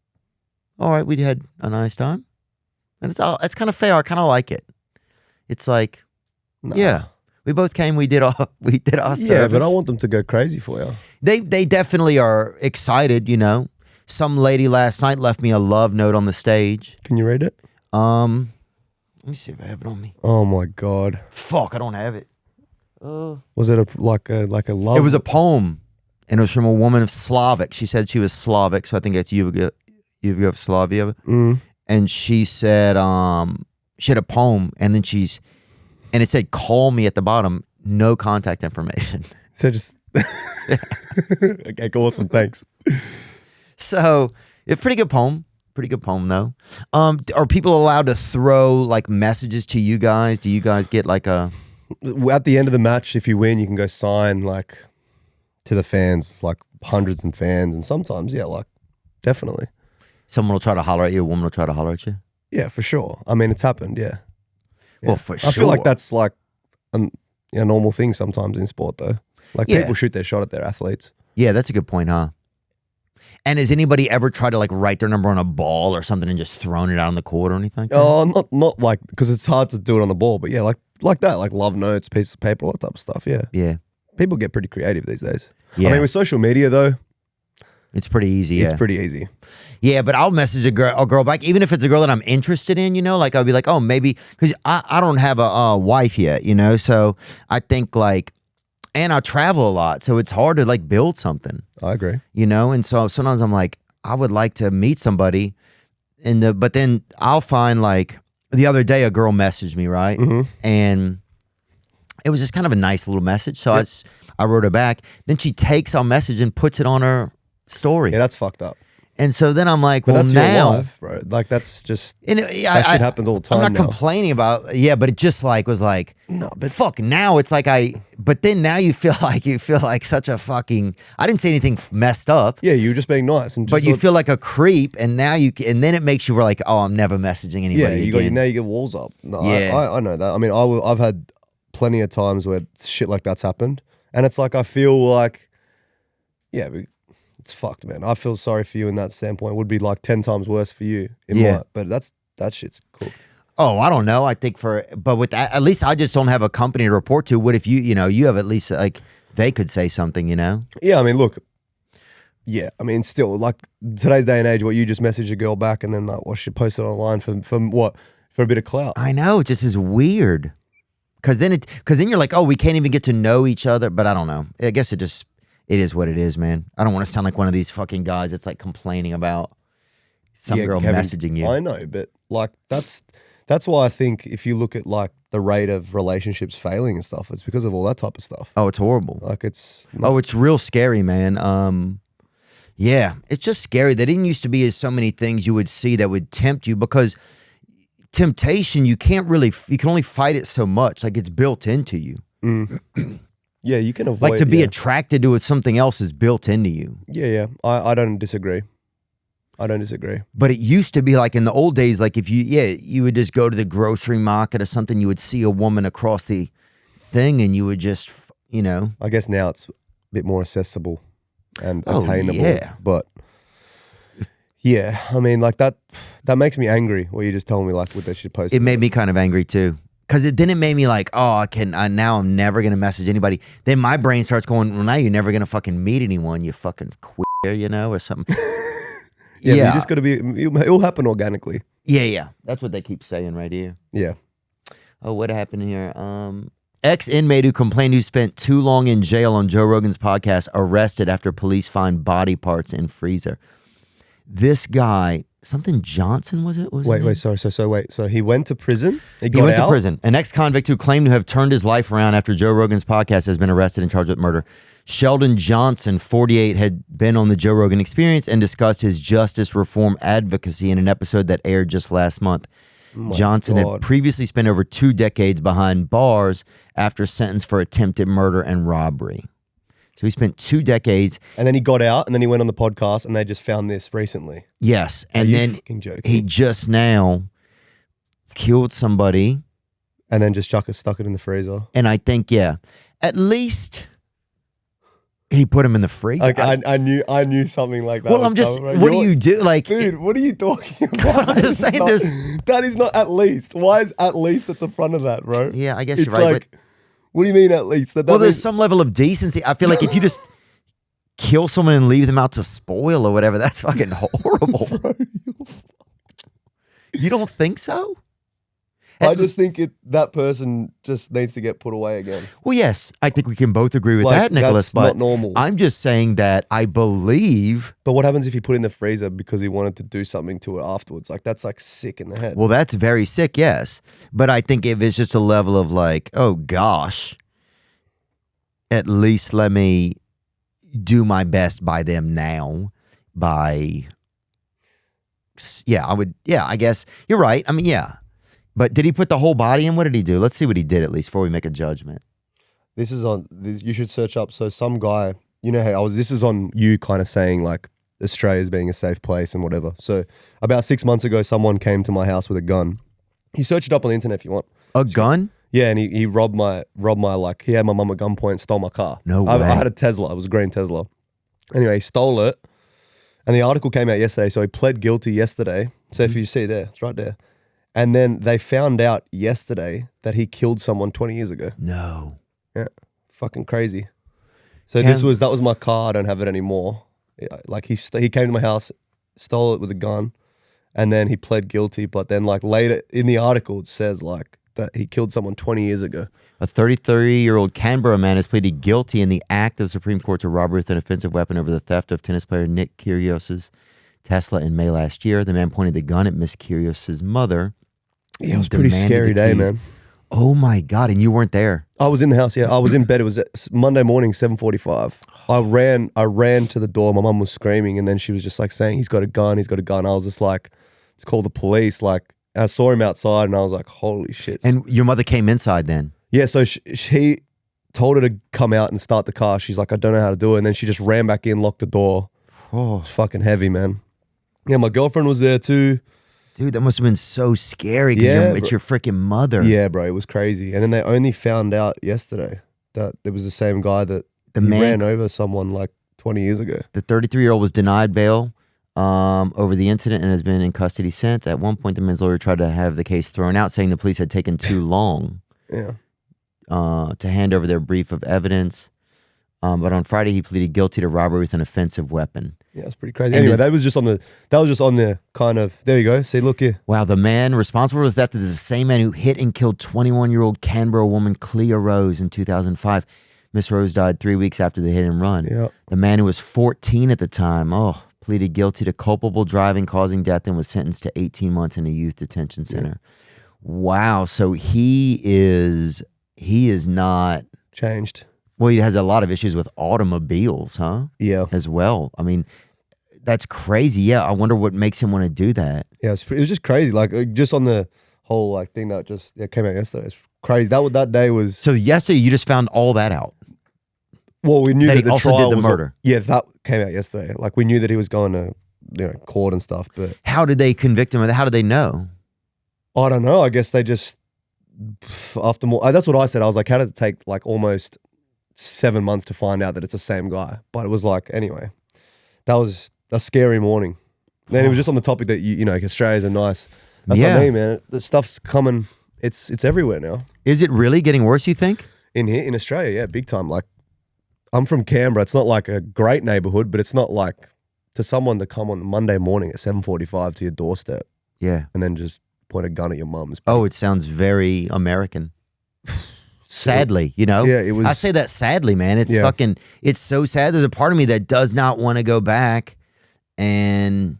S1: all right, we had a nice time. And it's kind of fair. I kind of like it. It's like,
S3: Nah.
S1: yeah, we both came, we did our
S3: Yeah,
S1: service.
S3: but I want them to go crazy for you.
S1: They definitely are excited, you know. Some lady last night left me a love note on the stage.
S3: Can you read it?
S1: Let me see if I have it on me.
S3: Oh my God.
S1: Fuck, I don't have it.
S3: Was it like a love?
S1: It was a poem, and it was from a woman of Slavic. She said she was Slavic, so I think it's Yugoslavia. And she said she had a poem, and then and it said, "Call me" at the bottom. No contact information.
S3: So just okay, awesome. Thanks.
S1: So it's a pretty good poem. Pretty good poem though. Are people allowed to throw like messages to you guys? Do you guys get like a?
S3: At the end of the match, if you win, you can go sign like to the fans, like hundreds and fans, and sometimes, yeah, like definitely.
S1: Someone will try to holler at you. A woman will try to holler at you.
S3: Yeah, for sure. I mean, it's happened. Yeah.
S1: Well, for sure.
S3: I feel like that's like a normal thing sometimes in sport, though. Like people shoot their shot at their athletes.
S1: Yeah, that's a good point, huh? And has anybody ever tried to like write their number on a ball or something and just thrown it out on the court or anything like that?
S3: Oh, not like, because it's hard to do it on the ball, but yeah, like that, like love notes, pieces of paper, all that type of stuff. Yeah.
S1: Yeah.
S3: People get pretty creative these days.
S1: Yeah.
S3: I mean, with social media though,
S1: it's pretty easy. Yeah.
S3: it's pretty easy.
S1: Yeah, but I'll message a girl back, even if it's a girl that I'm interested in, you know, like I'll be like, oh, maybe, because I don't have a wife yet, you know, so I think like, and I travel a lot, so it's hard to like build something.
S3: I agree.
S1: You know, and so sometimes I'm like, I would like to meet somebody, but then I'll find like the other day a girl messaged me, right, and it was just kind of a nice little message, so I wrote her back. Then she takes our message and puts it on her story.
S3: Yeah, that's fucked up.
S1: And so then I'm like,
S3: But
S1: well,
S3: that's
S1: now,
S3: your life, bro. Like that's just
S1: and
S3: that shit happens all the time.
S1: I'm not
S3: now.
S1: complaining about, but it just like was like,
S3: No, but
S1: fuck. Now it's like but then now you feel like such a fucking. I didn't say anything messed up.
S3: yeah, you were just being nice, and just
S1: But you feel like a creep, and now and then it makes you like, oh, I'm never messaging anybody
S3: yeah,
S1: again.
S3: now you get walls up. No,
S1: Yeah.
S3: I know that. I mean, I've had plenty of times where shit like that's happened, and it's like I feel like, yeah, it's fucked, man. I feel sorry for you in that standpoint. It would be like 10 times worse for you. But that shit's cooked.
S1: Oh, I don't know. I think but with that, at least I just don't have a company to report to. What if you have at least like they could say something, you know?
S3: Yeah, I mean, look. Yeah, I mean, still, like today's day and age, what you just message a girl back and then like what she posted online for what? For a bit of clout.
S1: I know, it just is weird. Cause then you're like, oh, we can't even get to know each other. But I don't know. I guess it is what it is, man. I don't want to sound like one of these fucking guys that's like complaining about some girl
S3: Kevin,
S1: messaging you.
S3: I know, but like that's why I think if you look at like the rate of relationships failing and stuff, it's because of all that type of stuff.
S1: Oh, it's horrible.
S3: Like it's
S1: it's real scary, man. Yeah, it's just scary. There didn't used to be so many things you would see that would tempt you, because temptation, you can only fight it so much. Like it's built into you.
S3: Yeah, you can avoid
S1: Like to be attracted to something else is built into you.
S3: Yeah. I don't disagree.
S1: But it used to be like in the old days, like if you would just go to the grocery market or something, you would see a woman across the thing and you would just,
S3: I guess now it's a bit more accessible and
S1: Oh,
S3: attainable.
S1: yeah.
S3: But yeah, I mean, like that makes me angry. What you just told me, like with that shit posted.
S1: It made me kind of angry too. Because it made me like, oh, now I'm never going to message anybody. Then my brain starts going, well, now you're never going to fucking meet anyone, you fucking queer, or something.
S3: Yeah, you just got to be, it'll happen organically.
S1: Yeah. That's what they keep saying right here.
S3: Yeah.
S1: Oh, what happened here? Ex-inmate who complained who spent too long in jail on Joe Rogan's podcast arrested after police find body parts in freezer. This guy, something Johnson, was it?
S3: Wait, sorry. So he went to prison?
S1: He went to prison. An ex-convict who claimed to have turned his life around after Joe Rogan's podcast has been arrested and charged with murder. Sheldon Johnson, 48, had been on the Joe Rogan Experience and discussed his justice reform advocacy in an episode that aired just last month. Johnson had previously spent over 2 decades behind bars after sentence for attempted murder and robbery. So he spent 2 decades.
S3: And then he got out, and then he went on the podcast, and they just found this recently.
S1: Yes. And
S3: Are you
S1: then
S3: fucking joking?
S1: he just now killed somebody.
S3: And then just stuck it in the freezer.
S1: And I think, yeah, at least he put him in the freezer.
S3: Okay, I knew something like that.
S1: Well,
S3: was
S1: I'm just,
S3: coming, bro.
S1: what do you do? Like,
S3: Dude, what are you talking about?
S1: I'm just saying this.
S3: That is not at least. Why is at least at the front of that, bro?
S1: Yeah, I guess
S3: It's
S1: you're right.
S3: like, what do you mean at least? That
S1: Well, there's
S3: means-
S1: some level of decency. I feel like if you just kill someone and leave them out to spoil or whatever, that's fucking horrible. You don't think so?
S3: I just think that person just needs to get put away again.
S1: Well, yes, I think we can both agree with
S3: Like,
S1: that, Nicholas.
S3: that's
S1: But
S3: not normal.
S1: I'm just saying that I believe.
S3: But what happens if he put it in the freezer because he wanted to do something to it afterwards? Like, that's like sick in the head.
S1: Well, that's very sick, yes. But I think if it's just a level of like, oh gosh, at least let me do my best by them now. I guess you're right. I mean, yeah. But did he put the whole body in? What did he do? Let's see what he did at least before we make a judgment.
S3: This is on. You should search up. So some guy, you know, hey, this is on you kind of saying like Australia's being a safe place and whatever. So about 6 months ago, someone came to my house with a gun. You search it up on the internet if you want.
S1: A gun?
S3: Yeah, and he robbed my like he had my mum at gunpoint, stole my car.
S1: No
S3: I
S1: way.
S3: had a Tesla. It was a green Tesla. Anyway, he stole it, and the article came out yesterday. So he pled guilty yesterday. So if you see there, it's right there. And then they found out yesterday that he killed someone 20 years ago.
S1: No.
S3: Yeah, fucking crazy. So
S1: Yeah.
S3: that was my car. I don't have it anymore. Like he came to my house, stole it with a gun, and then he pled guilty. But then like later in the article, it says like that he killed someone 20 years ago.
S1: A 33-year-old Canberra man has pleaded guilty in the act of Supreme Court to robbery with an offensive weapon over the theft of tennis player Nick Kyrgios' Tesla in May last year. The man pointed the gun at Miss Kyrgios' mother.
S3: Yeah, it was a pretty
S1: demanded
S3: scary
S1: the
S3: day,
S1: keys.
S3: man.
S1: Oh my God, and you weren't there.
S3: I was in the house. Yeah, I was in bed. It was Monday morning, 7:45. I ran to the door. My mum was screaming, and then she was just like saying, "He's got a gun. He's got a gun." I was just like, "Let's call the police." Like, I saw him outside, and I was like, "Holy shit!"
S1: And your mother came inside then.
S3: yeah, so she told her to come out and start the car. She's like, "I don't know how to do it," and then she just ran back in, locked the door.
S1: Oh,
S3: It's fucking heavy, man. Yeah, my girlfriend was there too.
S1: dude, that must have been so scary. 'Cause
S3: Yeah,
S1: it's
S3: bro.
S1: your freaking mother.
S3: Yeah, bro, it was crazy. And then they only found out yesterday that there was the same guy that
S1: The
S3: he
S1: man-
S3: ran over someone like 20 years ago.
S1: The 33-year-old was denied bail over the incident and has been in custody since. At one point, the man's lawyer tried to have the case thrown out, saying the police had taken too long
S3: Yeah.
S1: to hand over their brief of evidence. But on Friday, he pleaded guilty to robbery with an offensive weapon.
S3: Yeah, it's pretty crazy.
S1: And
S3: Anyway,
S1: is-
S3: that was just on the kind of, there you go. See, look here.
S1: Wow, the man responsible for the theft is the same man who hit and killed 21-year-old Canberra woman Clea Rose in 2005. Miss Rose died 3 weeks after the hit and run.
S3: Yeah.
S1: The man who was 14 at the time, pleaded guilty to culpable driving causing death and was sentenced to 18 months in a youth detention center. Wow, so he is not,
S3: Changed.
S1: well, he has a lot of issues with automobiles, huh?
S3: Yeah.
S1: As well. I mean, that's crazy. Yeah, I wonder what makes him want to do that.
S3: Yeah, it was just crazy. Like, just on the whole like thing that just came out yesterday. It's crazy. That day was,
S1: So yesterday you just found all that out.
S3: well, we knew
S1: That
S3: that
S1: he
S3: the
S1: also
S3: trial
S1: did the
S3: was
S1: murder.
S3: Yeah, that came out yesterday. Like, we knew that he was going to, court and stuff, but
S1: How did they convict him of that? How did they know?
S3: I don't know. I guess they just after more. That's what I said. I was like, how did it take like almost 7 months to find out that it's the same guy? But it was like, anyway, that was a scary morning. Then it was just on the topic that Australia's are nice. That's
S1: Yeah.
S3: what I mean, man. The stuff's coming. It's everywhere now.
S1: Is it really getting worse, you think?
S3: In here in Australia, yeah, big time. Like, I'm from Canberra. It's not like a great neighborhood, but it's not like to someone to come on Monday morning at 7:45 to your doorstep
S1: Yeah.
S3: and then just point a gun at your mum's.
S1: Oh, it sounds very American. Sadly, Yeah,
S3: it was.
S1: I say that sadly, man. It's
S3: Yeah.
S1: it's so sad. There's a part of me that does not want to go back and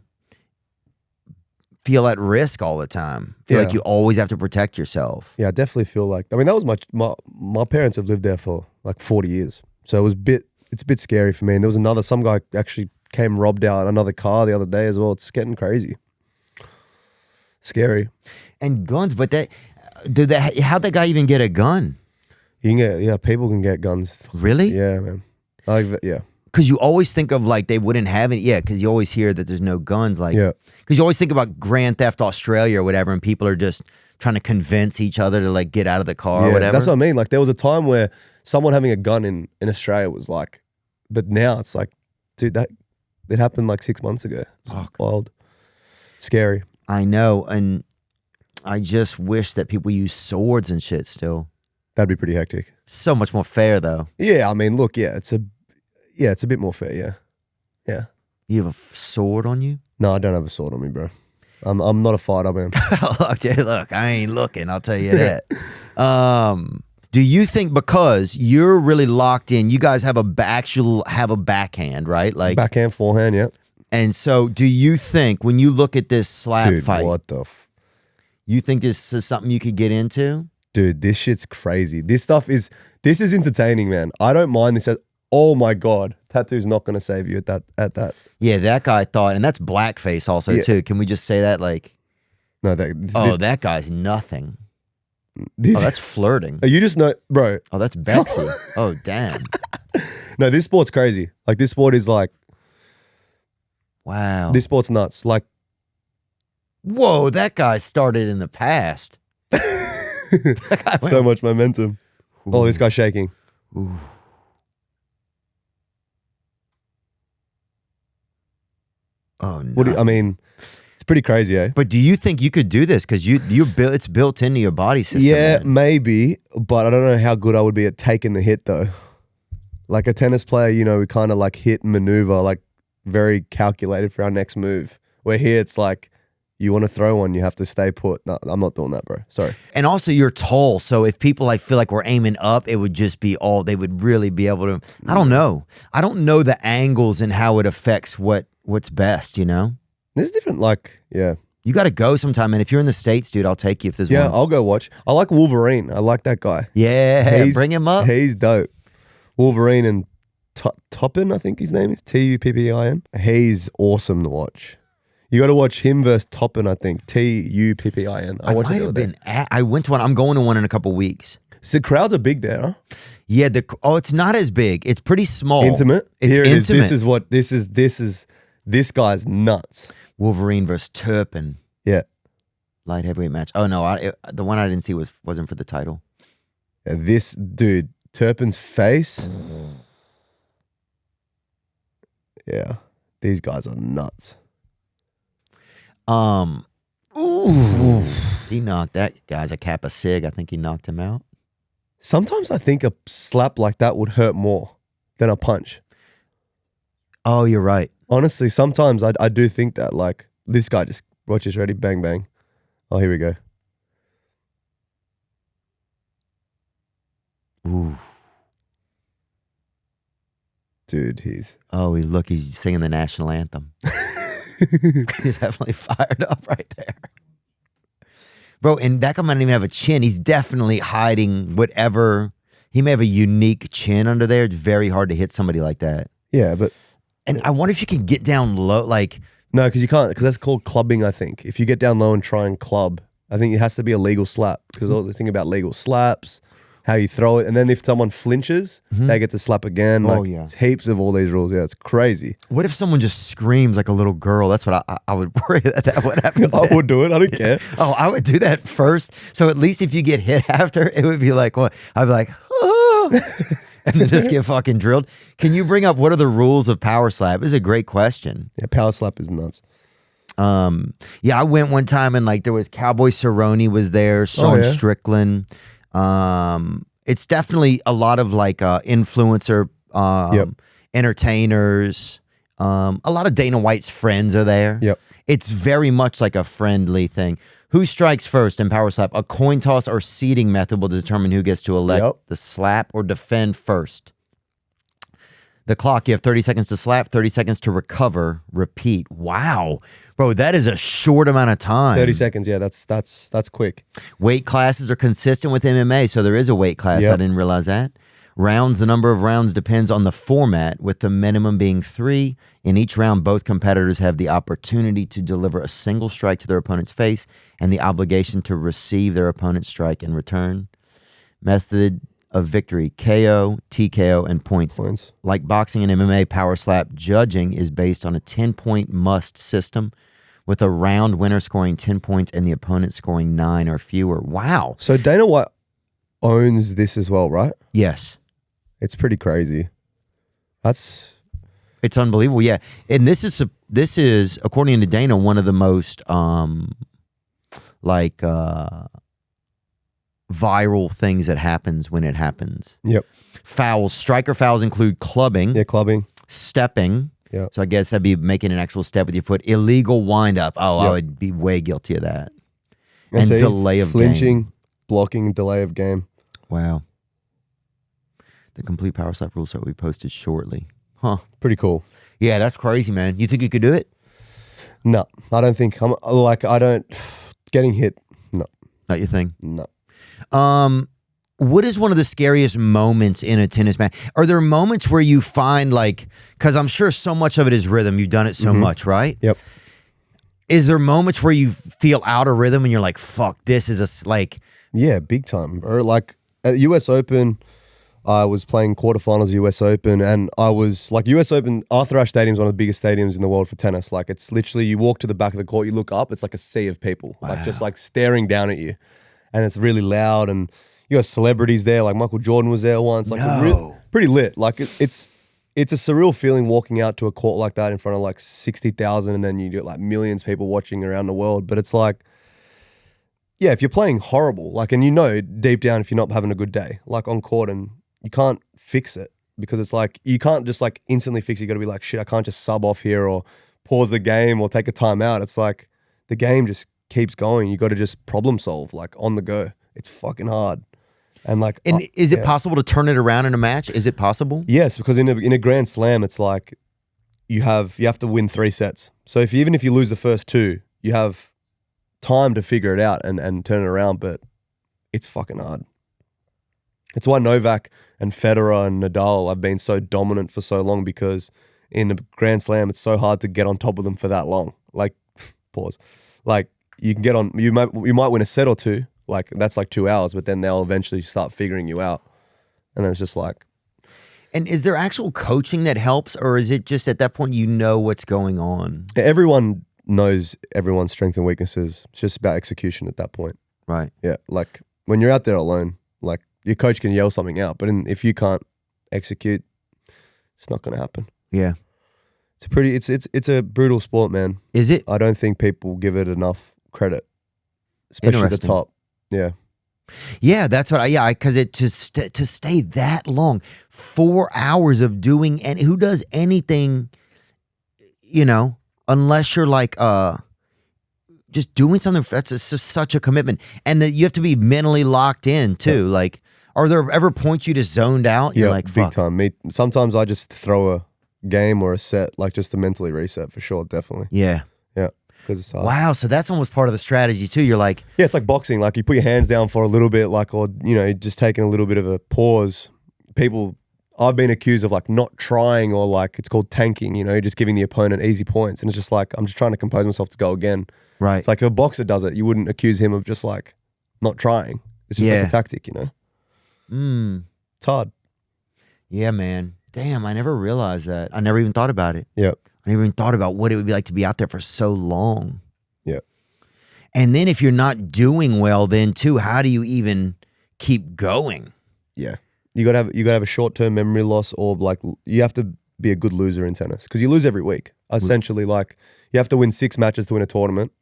S1: feel at risk all the time. Feel like
S3: Yeah.
S1: you always have to protect yourself.
S3: Yeah, I definitely feel like. I mean, that was my parents have lived there for like 40 years, so it's a bit scary for me. And there was some guy actually came robbed out another car the other day as well. It's getting crazy, scary.
S1: And guns, but how'd that guy even get a gun?
S3: You can get people can get guns.
S1: Really?
S3: Yeah, man. I like that. Yeah.
S1: Because you always think of like they wouldn't have it. Yeah, because you always hear that there's no guns. Like,
S3: Yeah.
S1: because you always think about Grand Theft Australia or whatever, and people are just trying to convince each other to like get out of the car or whatever.
S3: That's what I mean. Like there was a time where someone having a gun in Australia was like, but now it's like, dude, that it happened like 6 months ago. It's wild, scary.
S1: I know, and I just wish that people use swords and shit still.
S3: That'd be pretty hectic.
S1: So much more fair though.
S3: Yeah, I mean, look, it's a bit more fair. Yeah, yeah.
S1: You have a sword on you?
S3: No, I don't have a sword on me, bro. I'm not a fighter, man.
S1: Look, I ain't looking. I'll tell you that. Do you think because you're really locked in, you guys have a backhand, right? Like
S3: Backhand, forehand, yeah.
S1: And so, do you think when you look at this slap
S3: Dude,
S1: fight,
S3: what the?
S1: You think this is something you could get into?
S3: Dude, this shit's crazy. This is entertaining, man. I don't mind this. Oh my God, tattoo's not gonna save you at that.
S1: Yeah, that guy thought, and that's blackface also too. Can we just say that? Like,
S3: no,
S1: that guy's nothing. That's flirting.
S3: You just know, bro.
S1: Oh, that's Betsy. Oh, damn.
S3: No, this sport's crazy. Like this sport is like,
S1: wow.
S3: This sport's nuts. Like,
S1: whoa, that guy started in the past.
S3: So much momentum. Ooh. Oh, this guy's shaking.
S1: Ooh. Oh no.
S3: I mean, it's pretty crazy, eh?
S1: But do you think you could do this? Because it's built into your body system.
S3: Yeah,
S1: man.
S3: maybe, but I don't know how good I would be at taking the hit though. Like a tennis player, we kind of like hit and maneuver, like very calculated for our next move. Where here it's like, you want to throw one, you have to stay put. No, I'm not doing that, bro. Sorry.
S1: And also you're tall, so if people feel like we're aiming up, it would just be they would really be able to. I don't know. I don't know the angles and how it affects what's best.
S3: There's different, yeah.
S1: You got to go sometime, and if you're in the States, dude, I'll take you if there's
S3: one.
S1: Yeah,
S3: I'll go watch. I like Wolverine. I like that guy.
S1: Yeah, bring him up.
S3: He's dope. Wolverine and Toppin, I think his name is Tuppin. He's awesome to watch. You got to watch him versus Toppin, I think. Tuppin.
S1: I might have been. I went to one. I'm going to one in a couple weeks.
S3: So the crowds are big there, huh?
S1: Yeah. It's not as big. It's pretty small.
S3: Intimate.
S1: It's
S3: Here
S1: intimate.
S3: This guy's nuts.
S1: Wolverine versus Turpin.
S3: Yeah.
S1: Light heavyweight match. Oh no, the one I didn't see wasn't for the title.
S3: Yeah, this dude, Turpin's face. Yeah, these guys are nuts.
S1: Ooh. He knocked that guy's a cap a cig. I think he knocked him out.
S3: Sometimes I think a slap like that would hurt more than a punch.
S1: Oh, you're right.
S3: Honestly, sometimes I do think that. Like this guy just watch this, ready, bang bang. Oh, here we go.
S1: Ooh.
S3: Dude, he's
S1: singing the national anthem. He's definitely fired up right there. Bro, and that guy might not even have a chin. He's definitely hiding whatever. He may have a unique chin under there. It's very hard to hit somebody like that.
S3: Yeah, but...
S1: And I wonder if you can get down low, like...
S3: No, because you can't, because that's called clubbing, I think. If you get down low and try and club, I think it has to be a legal slap. Because all the thing about legal slaps, how you throw it, and then if someone flinches, they get to slap again. It's heaps of all these rules. Yeah, it's crazy.
S1: What if someone just screams like a little girl? That's what I would worry that would happen.
S3: I would do it. I don't care.
S1: Oh, I would do that first. So at least if you get hit after, it would be like, what? I'd be like, oh. And then just get fucking drilled. Can you bring up what are the rules of power slap? This is a great question.
S3: Yeah, power slap is nuts.
S1: Yeah, I went one time and there was Cowboy Cerrone was there, Sean Strickland. It's definitely a lot of influencer entertainers. A lot of Dana White's friends are there.
S3: Yep.
S1: It's very much like a friendly thing. Who strikes first in power slap? A coin toss or seeding method will determine who gets to elect the slap or defend first. The clock, you have 30 seconds to slap, 30 seconds to recover, repeat. Wow. Bro, that is a short amount of time.
S3: 30 seconds, yeah, that's quick.
S1: Weight classes are consistent with MMA, so there is a weight class. I didn't realize that. Rounds, the number of rounds depends on the format, with the minimum being 3. In each round, both competitors have the opportunity to deliver a single strike to their opponent's face and the obligation to receive their opponent's strike in return. Method of victory, KO, TKO, and points.
S3: Points.
S1: Like boxing and MMA, power slap judging is based on a 10-point must system with a round winner scoring 10 points and the opponent scoring 9 or fewer. Wow.
S3: So Dana White owns this as well, right?
S1: Yes.
S3: It's pretty crazy. It's
S1: unbelievable. Yeah. And this is according to Dana, one of the most viral things that happens when it happens.
S3: Yep.
S1: Fouls, striker fouls include clubbing,
S3: Yeah, clubbing.
S1: stepping.
S3: Yeah.
S1: So I guess that'd be making an actual step with your foot. Illegal wind up. Oh, I
S3: Yep.
S1: would be way guilty of that.
S3: And
S1: And
S3: see,
S1: delay of
S3: flinching,
S1: game.
S3: blocking, delay of game.
S1: Wow. The complete power slap rules will be posted shortly. Huh.
S3: Pretty cool.
S1: Yeah, that's crazy, man. You think you could do it?
S3: No, I don't think getting hit. No,
S1: Not your thing.
S3: no.
S1: What is one of the scariest moments in a tennis match? Are there moments where you find because I'm sure so much of it is rhythm. You've done it so much, right?
S3: Yep.
S1: Is there moments where you feel out of rhythm and you're like, fuck, this is
S3: Yeah, big time. Or like at US Open, I was playing quarterfinals of US Open, and I was like, US Open, Arthur Ashe Stadium is one of the biggest stadiums in the world for tennis. Like, it's literally, you walk to the back of the court, you look up, it's like a sea of people, like just like staring down at you, and it's really loud, and you got celebrities there, like Michael Jordan was there once, like pretty lit. Like it's a surreal feeling walking out to a court like that in front of like 60,000, and then you get like millions of people watching around the world. But it's like, yeah, if you're playing horrible, like, and you know deep down if you're not having a good day, like on court, and you can't fix it because it's like, you can't just like instantly fix it. You got to be like, shit, I can't just sub off here or pause the game or take a timeout. It's like the game just keeps going. You got to just problem solve like on the go. It's fucking hard. And like,
S1: is it possible to turn it around in a match? Is it possible?
S3: Yes, because in a Grand Slam, it's like you have to win 3 sets. So even if you lose the first 2, you have time to figure it out and turn it around. But it's fucking hard. It's why Novak and Federer and Nadal have been so dominant for so long, because in the Grand Slam, it's so hard to get on top of them for that long. Like, pause. Like, you can get on. You might win a set or 2. Like, that's like 2 hours, but then they'll eventually start figuring you out. And then it's just like.
S1: And is there actual coaching that helps, or is it just at that point you know what's going on?
S3: Everyone knows everyone's strengths and weaknesses. It's just about execution at that point.
S1: Right.
S3: Yeah. Like, when you're out there alone, like, your coach can yell something out, but if you can't execute, it's not going to happen.
S1: Yeah.
S3: It's a brutal sport, man.
S1: Is it?
S3: I don't think people give it enough credit, especially at the top. Yeah.
S1: Yeah, that's what because to stay that long, 4 hours of doing, and who does anything, unless you're like just doing something, that's just such a commitment. And you have to be mentally locked in too. Yeah. Like, are there ever points you just zoned out? You're like,
S3: big time. Sometimes I just throw a game or a set, like just to mentally reset for sure, definitely.
S1: Yeah.
S3: Yeah. It's hard.
S1: Wow, so that's almost part of the strategy too. You're like,
S3: yeah, it's like boxing. Like, you put your hands down for a little bit, like, or just taking a little bit of a pause. I've been accused of like not trying, or like it's called tanking. Just giving the opponent easy points, and it's just like, I'm just trying to compose myself to go again.
S1: Right.
S3: It's like if a boxer does it, you wouldn't accuse him of just like not trying. It's just like a tactic, It's hard.
S1: Yeah, man. Damn, I never realized that. I never even thought about it.
S3: Yep.
S1: I never even thought about what it would be like to be out there for so long.
S3: Yeah.
S1: And then if you're not doing well, then too, how do you even keep going?
S3: Yeah. You gotta have a short-term memory loss, or like you have to be a good loser in tennis, because you lose every week. Essentially, like, you have to win 6 matches to win a tournament,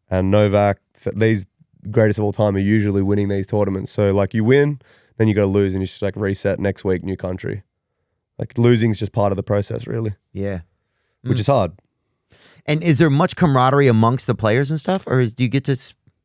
S3: and Novak, these greatest of all time, are usually winning these tournaments. So like, you win, then you got to lose, and you just like reset next week, new country. Like, losing is just part of the process, really.
S1: Yeah.
S3: Which is hard.
S1: And is there much camaraderie amongst the players and stuff, or do you get to?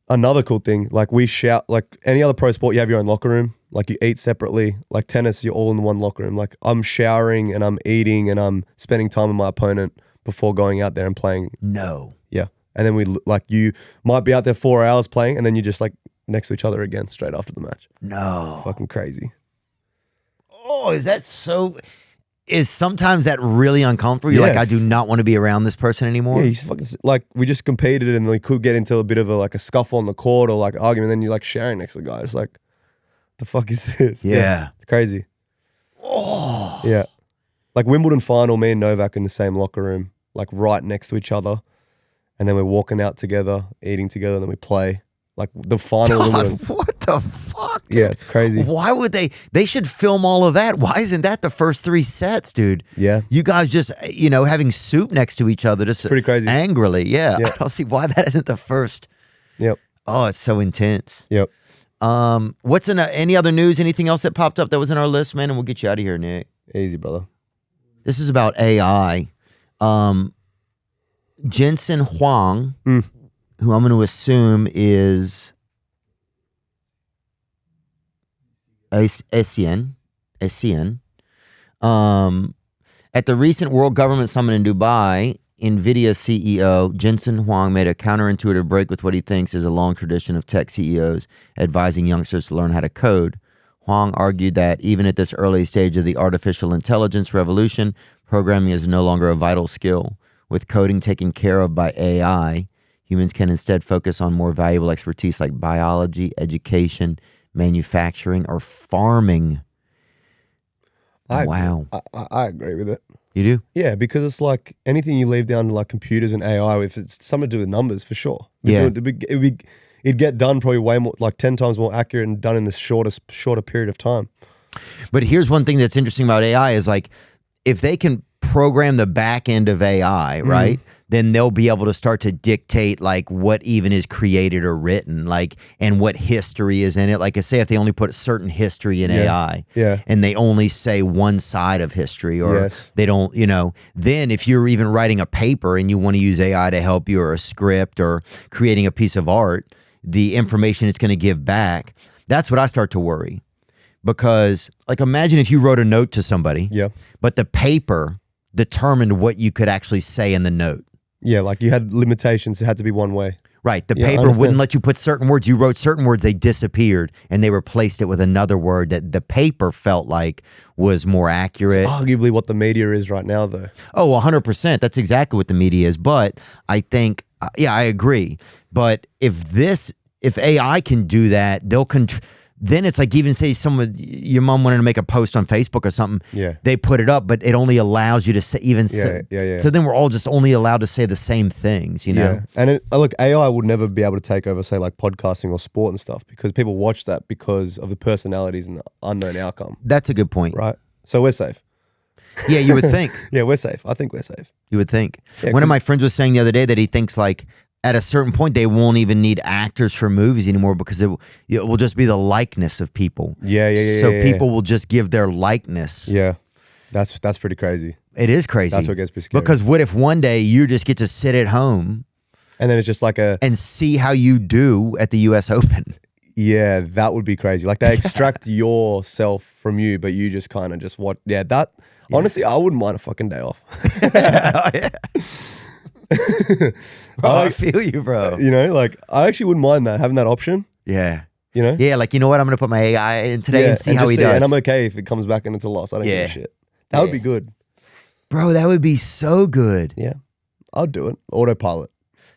S3: Another cool thing, like, we shout, like any other pro sport, you have your own locker room. Like, you eat separately. Like, tennis, you're all in one locker room. Like, I'm showering and I'm eating and I'm spending time with my opponent before going out there and playing.
S1: No.
S3: Yeah. And then you might be out there 4 hours playing, and then you're just like next to each other again straight after the match.
S1: No.
S3: It's fucking crazy.
S1: Oh, is that so? Is sometimes that really uncomfortable? You're like, I do not want to be around this person anymore.
S3: Yeah, he's fucking, like, we just competed and we could get into a bit of a scuffle on the court or like argument. Then you're like sharing next to the guy. It's like, The fuck is this?
S1: Yeah.
S3: It's crazy.
S1: Oh.
S3: Yeah. Like Wimbledon final, me and Novak in the same locker room, like right next to each other. And then we're walking out together, eating together, and then we play. Like the final.
S1: God, what the fuck, dude?
S3: Yeah, it's crazy.
S1: Why would they should film all of that. Why isn't that the first 3 sets, dude?
S3: Yeah.
S1: You guys just, having soup next to each other just
S3: Pretty crazy.
S1: Angrily. Yeah.
S3: Yeah.
S1: I don't see why that isn't the first.
S3: Yep.
S1: Oh, it's so intense.
S3: Yep.
S1: What's in any other news? Anything else that popped up that was in our list, man? And we'll get you out of here, Nick.
S3: Easy, brother.
S1: This is about AI. Jensen Huang, who I'm going to assume is Asian. At the recent World Government Summit in Dubai, NVIDIA CEO Jensen Huang made a counterintuitive break with what he thinks is a long tradition of tech CEOs advising youngsters to learn how to code. Huang argued that even at this early stage of the artificial intelligence revolution, programming is no longer a vital skill. With coding taken care of by AI, humans can instead focus on more valuable expertise like biology, education, manufacturing, or farming. Wow.
S3: I agree with it.
S1: You do?
S3: Yeah, because it's like anything you leave down to like computers and AI, if it's something to do with numbers, for sure.
S1: Yeah.
S3: It'd get done probably way more, like 10 times more accurate and done in the shorter period of time.
S1: But here's one thing that's interesting about AI is like, if they can program the back end of AI, right, then they'll be able to start to dictate like what even is created or written, like, and what history is in it. Like I say, if they only put a certain history in AI, and they only say one side of history, or they don't, then if you're even writing a paper and you want to use AI to help you, or a script, or creating a piece of art, the information it's going to give back, that's what I start to worry. Because like, imagine if you wrote a note to somebody, but the paper determined what you could actually say in the note.
S3: Yeah, like you had limitations. It had to be one way.
S1: Right. The paper wouldn't let you put certain words. You wrote certain words, they disappeared, and they replaced it with another word that the paper felt like was more accurate.
S3: It's arguably what the media is right now, though.
S1: Oh, 100%. That's exactly what the media is. But I think, I agree. But if AI can do that, then it's like, even say your mom wanted to make a post on Facebook or something. Yeah. They put it up, but it only allows you to say So then we're all just only allowed to say the same things,
S3: Yeah. And look, AI would never be able to take over, say, like podcasting or sport and stuff, because people watch that because of the personalities and the unknown outcome.
S1: That's a good point.
S3: Right. So we're safe.
S1: Yeah, you would think.
S3: Yeah, we're safe. I think we're safe.
S1: You would think.
S3: Yeah,
S1: one of my friends was saying the other day that he thinks like, at a certain point, they won't even need actors for movies anymore, because it will just be the likeness of people. So people will just give their likeness.
S3: Yeah, that's pretty crazy.
S1: It is crazy.
S3: That's what gets me scared.
S1: Because what if one day you just get to sit at home,
S3: and then it's just like and
S1: see how you do at the U.S. Open?
S3: Yeah, that would be crazy. Like they extract yourself from you, but you just kind of just what? Yeah, that. Yeah. Honestly, I wouldn't mind a fucking day off.
S1: Yeah. Bro, I feel you, bro.
S3: Like I actually wouldn't mind that, having that option.
S1: Yeah. Yeah, like, you know what? I'm going to put my AI in today and see how he does.
S3: And I'm okay if it comes back and it's a loss. I don't give a shit. That would be good.
S1: Bro, that would be so good.
S3: Yeah. I'll do it. Autopilot.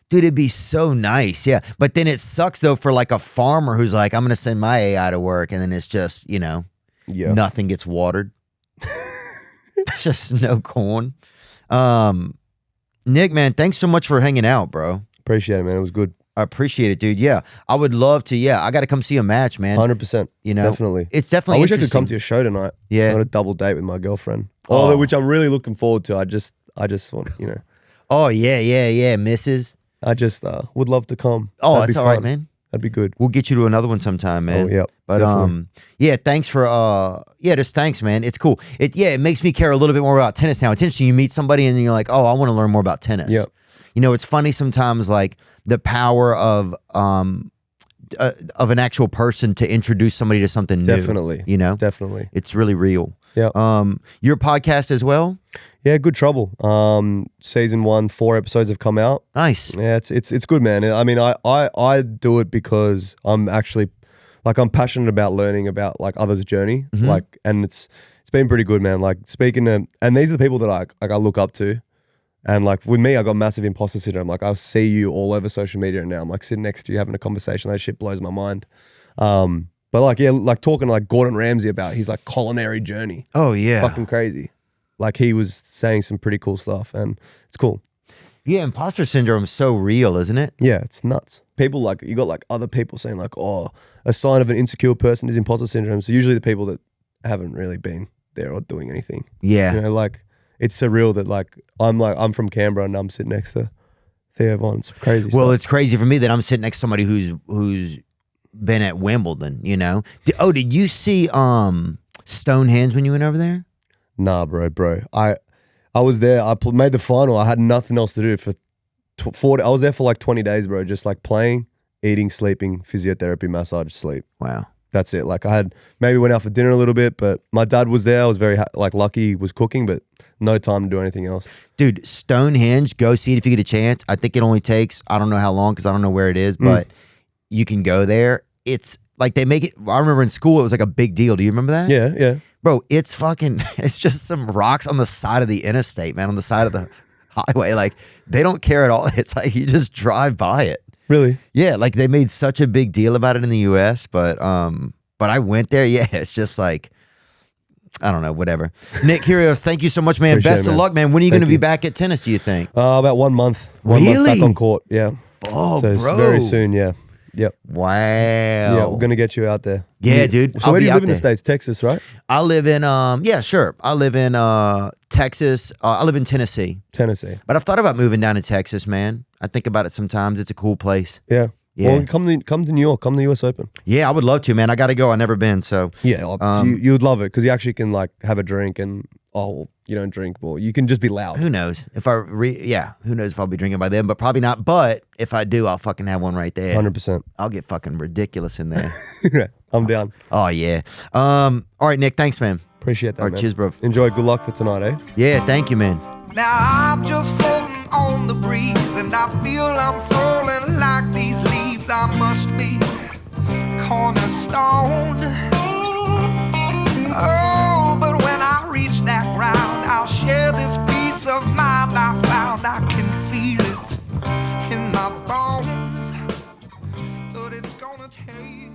S1: Dude, it'd be so nice. Yeah. But then it sucks, though, for like a farmer who's like, I'm going to send my AI to work. And then it's just, nothing gets watered. Just no corn. Nick, man, thanks so much for hanging out, bro.
S3: Appreciate it, man. It was good.
S1: I appreciate it, dude. Yeah, I would love to. Yeah, I got to come see a match, man.
S3: 100%. Definitely.
S1: It's definitely.
S3: I wish I could come to your show tonight. Yeah, I got a double date with my girlfriend. Which I'm really looking forward to. I just want,
S1: Oh yeah, Mrs.
S3: I just would love to come.
S1: Oh, that's all right, man.
S3: That'd be good.
S1: We'll get you to another one sometime, man.
S3: Oh, yeah.
S1: But
S3: definitely.
S1: yeah, thanks for just thanks, man. It's cool. It makes me care a little bit more about tennis now. It's interesting. You meet somebody and you're like, oh, I want to learn more about tennis.
S3: Yeah.
S1: It's funny sometimes, like the power of an actual person to introduce somebody to something new.
S3: Definitely. Definitely.
S1: It's really real.
S3: Yeah.
S1: Your podcast as well?
S3: Yeah, Good Trouble. Season 1, 4 episodes have come out.
S1: Nice.
S3: Yeah, it's good, man. I mean, I do it because I'm actually I'm passionate about learning about like others' journey. And it's been pretty good, man. Like speaking to, and these are the people that I look up to. And like with me, I got massive imposter syndrome. Like I see you all over social media now. I'm like sitting next to you having a conversation. That shit blows my mind. But like, yeah, like talking to like Gordon Ramsay about his like culinary journey.
S1: Oh yeah.
S3: Fucking crazy. Like he was saying some pretty cool stuff, and it's cool.
S1: Yeah, imposter syndrome is so real, isn't it?
S3: Yeah, it's nuts. People like, you got like other people saying like, oh, a sign of an insecure person is imposter syndrome. So usually the people that haven't really been there or doing anything.
S1: Yeah.
S3: You know, like it's surreal that like I'm from Canberra and I'm sitting next to Theo Von. It's crazy
S1: Well,
S3: stuff.
S1: it's crazy for me that I'm sitting next to somebody who's been at Wimbledon, you know? Did you see Stonehenge when you went over there?
S3: Nah, bro. I was there. I made the final. I had nothing else to do for 40. I was there for like 20 days, bro. Just like playing, eating, sleeping, physiotherapy, massage, sleep.
S1: Wow.
S3: That's it. Like I had maybe went out for dinner a little bit, but my dad was there. I was very like lucky he was cooking, but no time to do anything else.
S1: Dude, Stonehenge, go see it if you get a chance. I think it only takes, I don't know how long because I don't know where it is, but you can go there. It's like they make it, I remember in school it was like a big deal. Do you remember that?
S3: Yeah.
S1: Bro, it's just some rocks on the side of the interstate, man, on the side of the highway. Like, they don't care at all. It's like you just drive by it.
S3: Really?
S1: Yeah, like they made such a big deal about it in the US, but I went there. Yeah, it's just like, I don't know, whatever. Nick Kyrgios, thank you so much, man.
S3: Appreciate
S1: Best
S3: it,
S1: of
S3: man.
S1: luck, man. When are you going to be
S3: you.
S1: back at tennis, do you think?
S3: About 1 month. 1 month
S1: Really?
S3: back on court. Yeah.
S1: Oh,
S3: So
S1: bro.
S3: it's very soon. Yeah. Yep.
S1: Wow.
S3: Yeah, we're gonna get you out there.
S1: Yeah, dude.
S3: So
S1: I'll
S3: where do
S1: be
S3: you
S1: out
S3: live in the
S1: there.
S3: States? Texas, right?
S1: I live in, yeah, sure. I live in Texas. I live in Tennessee.
S3: Tennessee.
S1: But I've thought about moving down to Texas, man. I think about it sometimes. It's a cool place.
S3: Yeah.
S1: Yeah.
S3: Well, come to New York. Come to the US Open.
S1: Yeah, I would love to, man. I got to go. I've never been, so.
S3: Yeah. You would love it because you actually can like have a drink and you don't drink, well, you can just be loud.
S1: Who knows if who knows if I'll be drinking by then, but probably not. But if I do, I'll fucking have one right there.
S3: 100%.
S1: I'll get fucking ridiculous in there.
S3: I'm down.
S1: Oh yeah. All right, Nick. Thanks, man.
S3: Appreciate that,
S1: All right,
S3: man.
S1: cheers, bro.
S3: Enjoy. Good luck for tonight, eh?
S1: Yeah, thank you, man.
S2: Now I'm just floating on the breeze, and I feel I'm falling like these leaves. I must be cornerstone. Oh, but when I reach that ground, I'll share this peace of mind I found. I can feel it in my bones, but it's gonna take